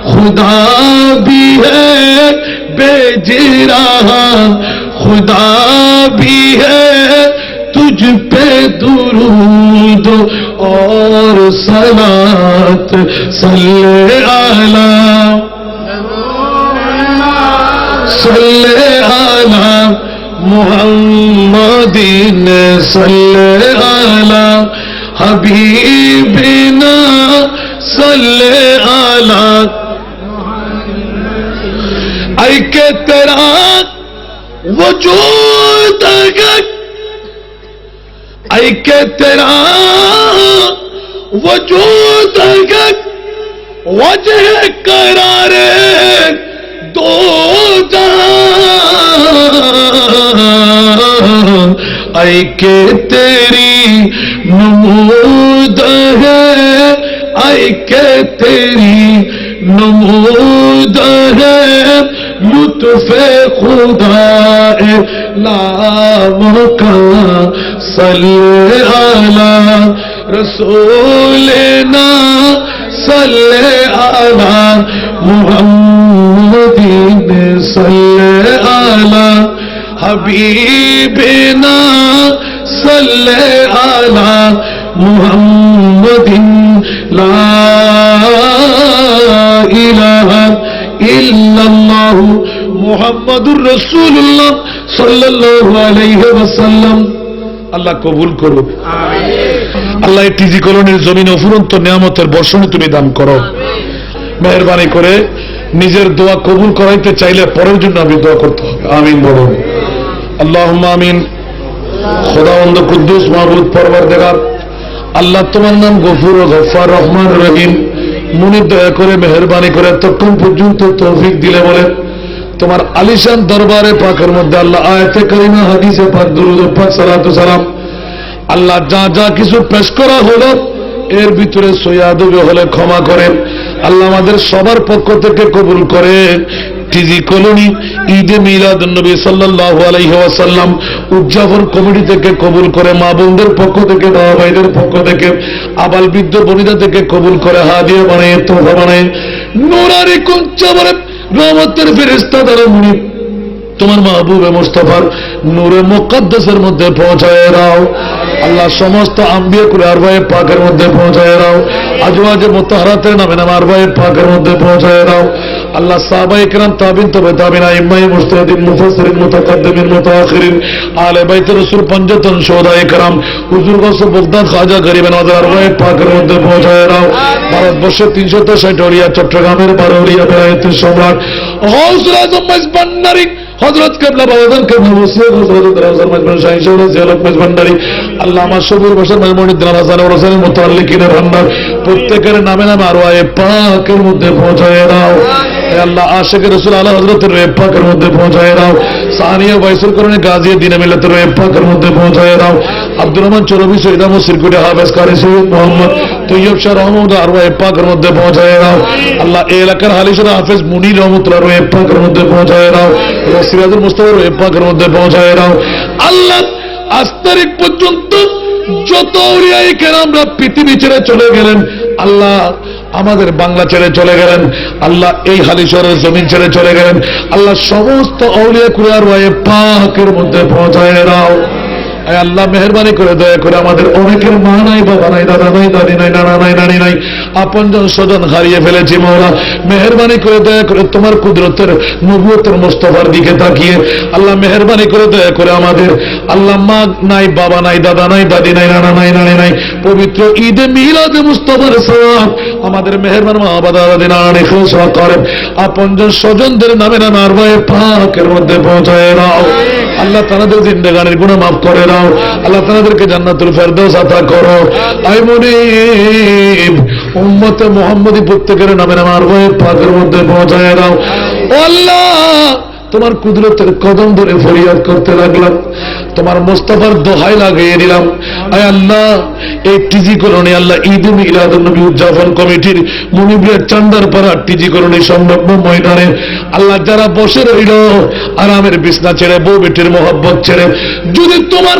خدا بھی ہے بے جیرا خدا بھی ہے تجھ پہ درود اور صلوات صلی اللہ صلی اللہ محمد صلی اللہ حبیبنا صلی اللہ اے کہ تیرا وجود اگر اے کہ تیرا وجود اگر وجہ قرار دو جہاں اے کہ تیری نمود ہے اے کہ تیری نمود ہے لطف خدا نام کا صلی علی رسولنا صلی علی محمد صلی علی حبیبنا صلی علی محمد لا الہ الا اللہ محمد الرسول اللہ صلی اللہ علیہ وسلم আল্লাহ কবুল করুক আল্লাহ এই টিজি কলোনির জমিনে অফুরন্ত নিয়ামতের বর্ষণে তুমি দান করো মেহেরবানি করে নিজের দোয়া কবুল করাইতে চাইলে পরের জন্য আমি দোয়া করতে হবে আমিন বলুন আল্লাহুম্মা আমিন খোদাবন্দ কুদ্দুস মাহবুব পরওয়ারদিগার আল্লাহ তোমার নাম গফুর ও গফফার রহমান রহিম মুনিব দয়া করে মেহেরবানি করে ততক্ষণ পর্যন্ত তৌফিক দিলে বলে তোমার আলিশান দরবারে পাকের মধ্যে আল্লাহ আয়াতে কারিমা হাদিসে পাক দুরূদ পাক সালাতু সালাম আল্লাহ যা যা কিছু পেশ করা হলো এর ভিতরে সয়াদবে হলে ক্ষমা করেন আল্লাহ আমাদের সবার পক্ষ থেকে কবুল করেন টিজি কলোনি ঈদে মিলাদুন নবী সাল্লাল্লাহু আলাইহি ওয়াসাল্লাম উদযাপন কমিটি থেকে কবুল করে মা বোনদের পক্ষ থেকে বাবা ভাইদের পক্ষ থেকে আবাল বৃদ্ধ বনিতা থেকে কবুল করে হাদিয়া বানায় তোহফা বানায় নূরানি কুঞ্চবরে রহমতের ফেরেশতা দ্বারা মুনিব তোমার মাহবুবে মুস্তাফার নূরে মুকদ্দাসের মধ্যে পৌঁছায় দাও আল্লাহ সমস্ত আম্বিয়া কুল আরবায়ে পাকের মধ্যে পৌঁছায় দাও আজওয়াজে মুতাহহারাতের নামে নাম আরবায়ে পাকের মধ্যে পৌঁছায় দাও আল্লাহ সাহাবায়ে কেরাম তাবিন তবে তাবিন আইম্মায়ে মুজতাহিদিন মুফাসসিরিন মুতাকাদ্দিমিন মুতাআখিরিন আলে বাইত রাসূল পঞ্জতন শোহদায়ে কেরাম হুজুর গৌস বগদাদ খাজা গরিব নওয়াজ আরবায়ে পাকের মধ্যে পৌঁছায় দাও ভারতবর্ষের 360 ওলিয়া চট্টগ্রামের 12 ওলিয়া বেলায়েতের সম্রাট গৌসুল আজম মেজবান্ডারি হযরত কিবলা বাবাজান কিবলা মুসলিম হযরত রাউজান মেজবান শাহী শহরে জিয়ারত মেজবান্ডারি আল্লাহ আমার সবুর বশর মেজমুদ্দিন হাসান ওর হোসেনের মুতাআল্লিকিনের ভান্ডার প্রত্যেকের নামে নামে আরওয়ায়ে পাকের মধ্যে পৌঁছায় দাও হে আল্লাহ আশিক রাসূল আলা হযরতের রূহে পাকের মধ্যে পৌঁছায় দাও সানিয়া ওয়াইসুল করনে গাজী দিনে মিল্লাতের রূহে পাকের মধ্যে পৌঁছায় দাও আব্দুর রহমান চৌরবি সৈয়দ আহমদ সিরকুটি হাফেজ কারি সৈয়দ মোহাম্মদ তৈয়ব শাহ রহমত আরওয়ায়ে পাকের মধ্যে পৌঁছায় দাও আল্লাহ এই এলাকার হালিশরা হাফেজ মুনির রহমতুল্লাহ রূহে পাকের মধ্যে পৌঁছায় দাও সিরাজুল মুস্তাফা রূহে পাকের মধ্যে পৌঁছায় দাও আল্লাহ আজ তারিখ পর্যন্ত যত আউলিয়ায়ে কেরামরা পৃথিবী ছেড়ে চলে গেলেন আল্লাহ আমাদের বাংলা ছেড়ে চলে গেলেন, আল্লাহ এই হালিশহরের জমিন ছেড়ে চলে গেলেন, আল্লাহ সমস্ত আউলিয়া কুরার ওয়ায়ে পাকের মধ্যে পৌঁছায় দাও। আল্লাহ মেহরবানি করে দয়া করে আমাদের অনেকের মা নাই, বাবা নাই, দাদা নাই, দাদি নাই, নানা নাই, নানি নাই, আপনজন স্বজন হারিয়ে ফেলেছি মওলা। মেহরবানি করে দয়া করে তোমার কুদরতের নবুয়তের মুস্তাফার দিকে তাকিয়ে আল্লাহ মেহরবানি করে দয়া করে আমাদের আল্লাহ মা নাই, বাবা নাই, দাদা নাই, দাদি নাই, নানা নাই, নানি নাই, পবিত্র ঈদে মিলাদে মুস্তাফার সওয়াব আমাদের মেহরবান মা বাবা দাদি নানা রেখে করেন, আপনজন স্বজনদের নামে নানার ভয়ে পাকের মধ্যে পৌঁছায় দাও। আল্লাহ তাদের জিন্দেগানির গুনাহ মাফ করে দাও, আল্লাহ তাদেরকে জান্নাতুল ফেরদৌস আতা করো। আয় মুনিব উম্মতে মুহাম্মদী প্রত্যেকের নামে আমার ভয়ে পাকের মধ্যে পৌঁছায় দাও। ও আল্লাহ তোমার কুদরতের কদম ধরে ফরিয়াদ করতে লাগলাম, তোমার মুস্তাফার দোহাই লাগিয়ে দিলাম। আয় আল্লাহ এই টিজি কলোনি আল্লাহ ঈদ মিলাদুন নবী উদযাপন কমিটির মুনিবের চান্দারপাড়া টিজি কলোনি সংলগ্ন ময়দানে আল্লাহ যারা বসে রইল আরামের বিছনা ছেড়ে, বউ বেটির মোহব্বত ছেড়ে, যদি তোমার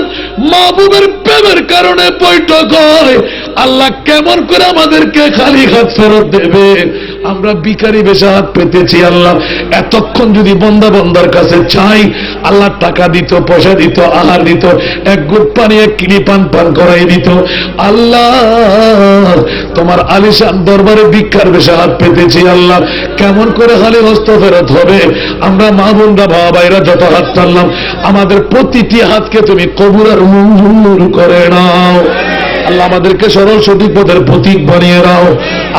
মাহবুবের প্রেমের কারণে বৈঠক হয় আল্লাহ কেমন করে আমাদেরকে খালি হাত ফেরত দেবে? আমরা ভিখারি বেশে হাত পেতেছি আল্লাহ। এতক্ষণ যদি বন্দা বন্দার কাছে চাই আল্লাহ টাকা দিত, পয়সা দিত, আহার দিত, এক গুট পানি এক কিনি পান পান করাই দিত। আল্লাহ তোমার আলিশান দরবারে ভিক্ষার বেশে হাত পেতেছি আল্লাহ, কেমন করে খালি হস্ত ফেরত হবে? আমরা মা বোনরা বাবা ভাইরা যত হাত টানলাম আমাদের প্রতিটি হাতকে তুমি কবুল আর মঞ্জুর করে নাও। আল্লাহ আমাদেরকে সরল সঠিক পথের প্রতীক বানিয়ে দাও।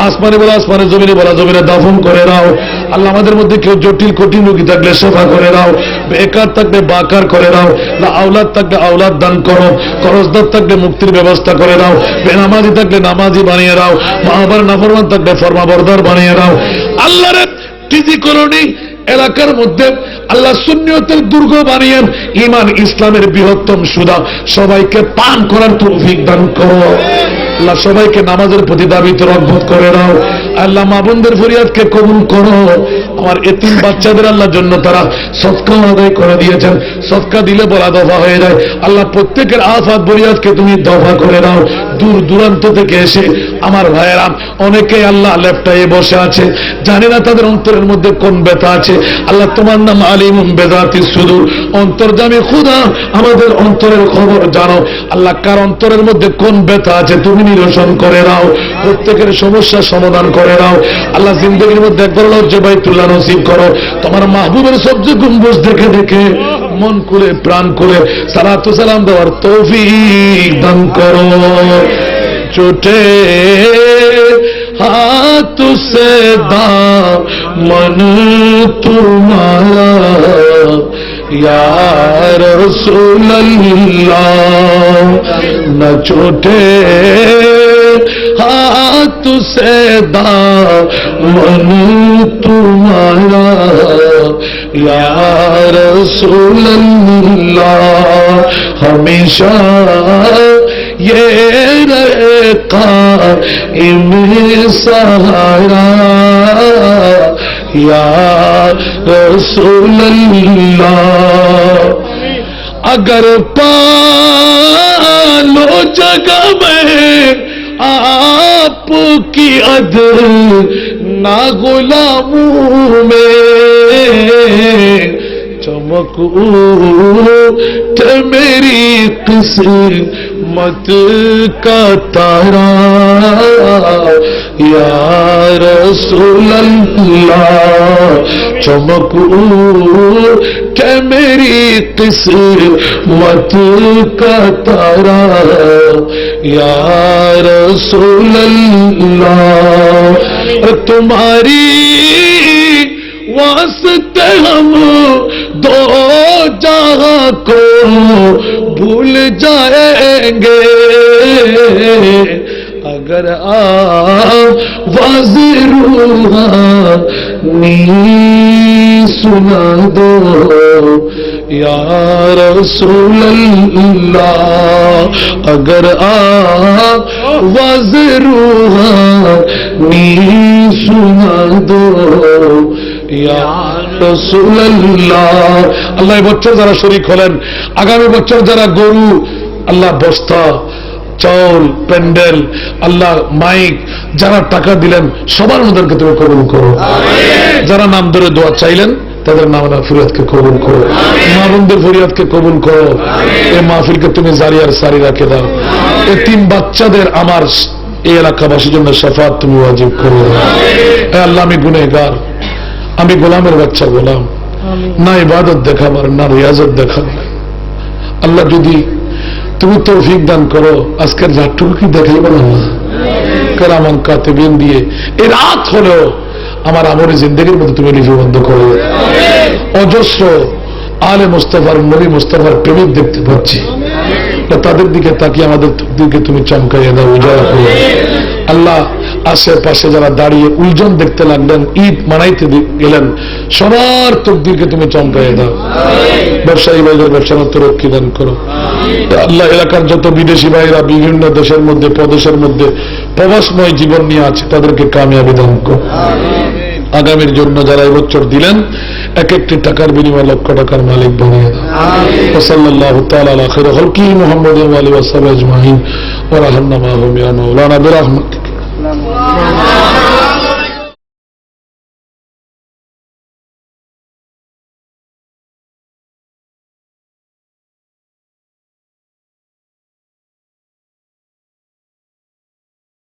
আসমানে বলা আসমানে, জমিনে বলা জমিনে দাফন করে দাও। আল্লাহ আমাদের মধ্যে কেউ জটিল কঠিন রোগী থাকলে শেফা করে দাও, বেকার থাকলে বাকার করে দাও, না আওলাদ থাকলে আওলাদ দান করো, করজদার থাকলে মুক্তির ব্যবস্থা করে দাও, বেনামাজি থাকলে নামাজি বানিয়ে দাও, মা বাবার নাফরমান থাকলে ফরমাবরদার বানিয়ে দাও। আল্লাহর টিজি কলোনি এলাকার মধ্যে আল্লাহ সুন্নিয়তের দুর্গ বানিয়ে ঈমান ইসলামের বৃহত্তম সুধা সবাইকে পান করার তৌফিক দান করো। আল্লাহ সবাইকে নামাজের প্রতি দাবিত রগবত করে দাও। আল্লাহ মা বোনদের ফরিয়াদকে কবুল করো। আমার এতিম বাচ্চাদের আল্লাহর জন্য তারা সদকা আদায় করে দিয়েছেন, সদকা দিলে বলা দফা হয়ে যায়। আল্লাহ প্রত্যেকের আফাত ফরিয়াদকে তুমি দফা করে দাও। দূর দূরান্ত থেকে এসে আমার ভাইয়েরা অনেকেই আল্লাহ লেফটায় বসে আছে, জানি না তাদের অন্তরের মধ্যে কোন ব্যথা আছে। আল্লাহ তোমার নাম আলিমুম বেজাতি সুদূর, অন্তর্যামী খুদা আমাদের অন্তরের খবর জানো। আল্লাহ কার অন্তরের মধ্যে কোন ব্যথা আছে তুমি নিরসন করে দাও, প্রত্যেকের সমস্যার সমাধান করে দাও। আল্লাহ জিন্দগির মধ্যে একবার লজ্জা বাইতুল্লাহ নসিব করো। তোমার মাহবুবের সবজি গুম্বুজ দেখে দেখে মন খুলে প্রাণ খুলে সালাতু সালাম দেওয়ার তৌফিক দান করো। চোটে হাত সে দামন তোমারা ইয়া রাসূলুল্লাহ, না চোটে হাত সে দামন তোমারা ইয়া রাসূলুল্লাহ, হমেশা ये रहे कायम सहारा या रसूल अल्लाह। अगर पालो जगह में आपकी अदर ना गुलामों में चमक उठे मेरी किस्मत का तारा या रसूल अल्लाह, चमक उठे मेरी किस्मत का तारा या रसूल अल्लाह। तुम्हारी वास्ते हम दो जहां को भूल जाएंगे, अगर आवाज़ रूहानी सुना दो या रसूल अल्लाह, अगर आवाज़ रूहानी सुना दो या रसूल अल्लाह। আল্লাহ বছর যারা শরীক হলেন, আগামী বছর যারা গরু আল্লাহ বস্তা চাউল, প্যান্ডেল, আল্লাহ মাইক, যারা টাকা দিলেন সবার মধ্যে তুমি কবুল করো। যারা নাম ধরে দোয়া চাইলেন তাদের নামের ফরিয়াদকে কবুল করো, মা বোনদের ফরিয়াদকে কবুল করো। এই মাহফিলকে তুমি জারিয়ার সারি রাখে দাও। এই 3 বাচ্চাদের আমার এই এলাকাবাসীর জন্য শাফাত তুমি ওয়াজিব করো। এ আল্লাহ, আমি গুনেহগার, আমি গোলামের বাচ্চা, গোলাম, না ইবাদত দেখাবার না রিয়াজত দেখাবার। আল্লাহ, যদি তুমি তৌফিক দান করো, আজকের রাতটুকু কি দেখাইব না কেরামান কাতিবিন দিয়ে এই রাত হলেও আমার আমরে জিন্দগির মধ্যে তুমি লিপিবদ্ধ করো। অজস্র আলে মুস্তাফার, নবী মুস্তাফার প্রেমিক দেখতে পাচ্ছি, তাদের দিকে তাকিয়ে আমাদের দিকে তুমি চমকাইয়ে দাও, উজাড় করো। আল্লাহ, আশেপাশে যারা দাঁড়িয়ে উলজন দেখতে লাগলেন, ঈদ মানাইতে গেলেন, সবার তকদিরকে তুমি চমকাইয়ে দাও। ব্যবসায়ী ভাইদের ব্যবসার রক্ষী দান করো। আল্লাহ, এলাকার যত বিদেশি ভাইরা বিভিন্ন দেশের মধ্যে, প্রদেশের মধ্যে প্রবাসময় জীবন নিয়ে আছে, তাদেরকে কামিয়াবি দান করো। আগামীর জন্য যারা এবছর দিলেন, এক একটি টাকার বিনিময়ে লক্ষ টাকার মালিক বানিয়ে দাও। সাল্লাল্লাহু তাআলা আলা খায়রি খালকি মুহাম্মাদিন ওয়া আলিহি ওয়া সাহবিহি আজমাইন ওয়া রাহমানা মাহুম ইয়া মাওলানা বিরহমাতিক।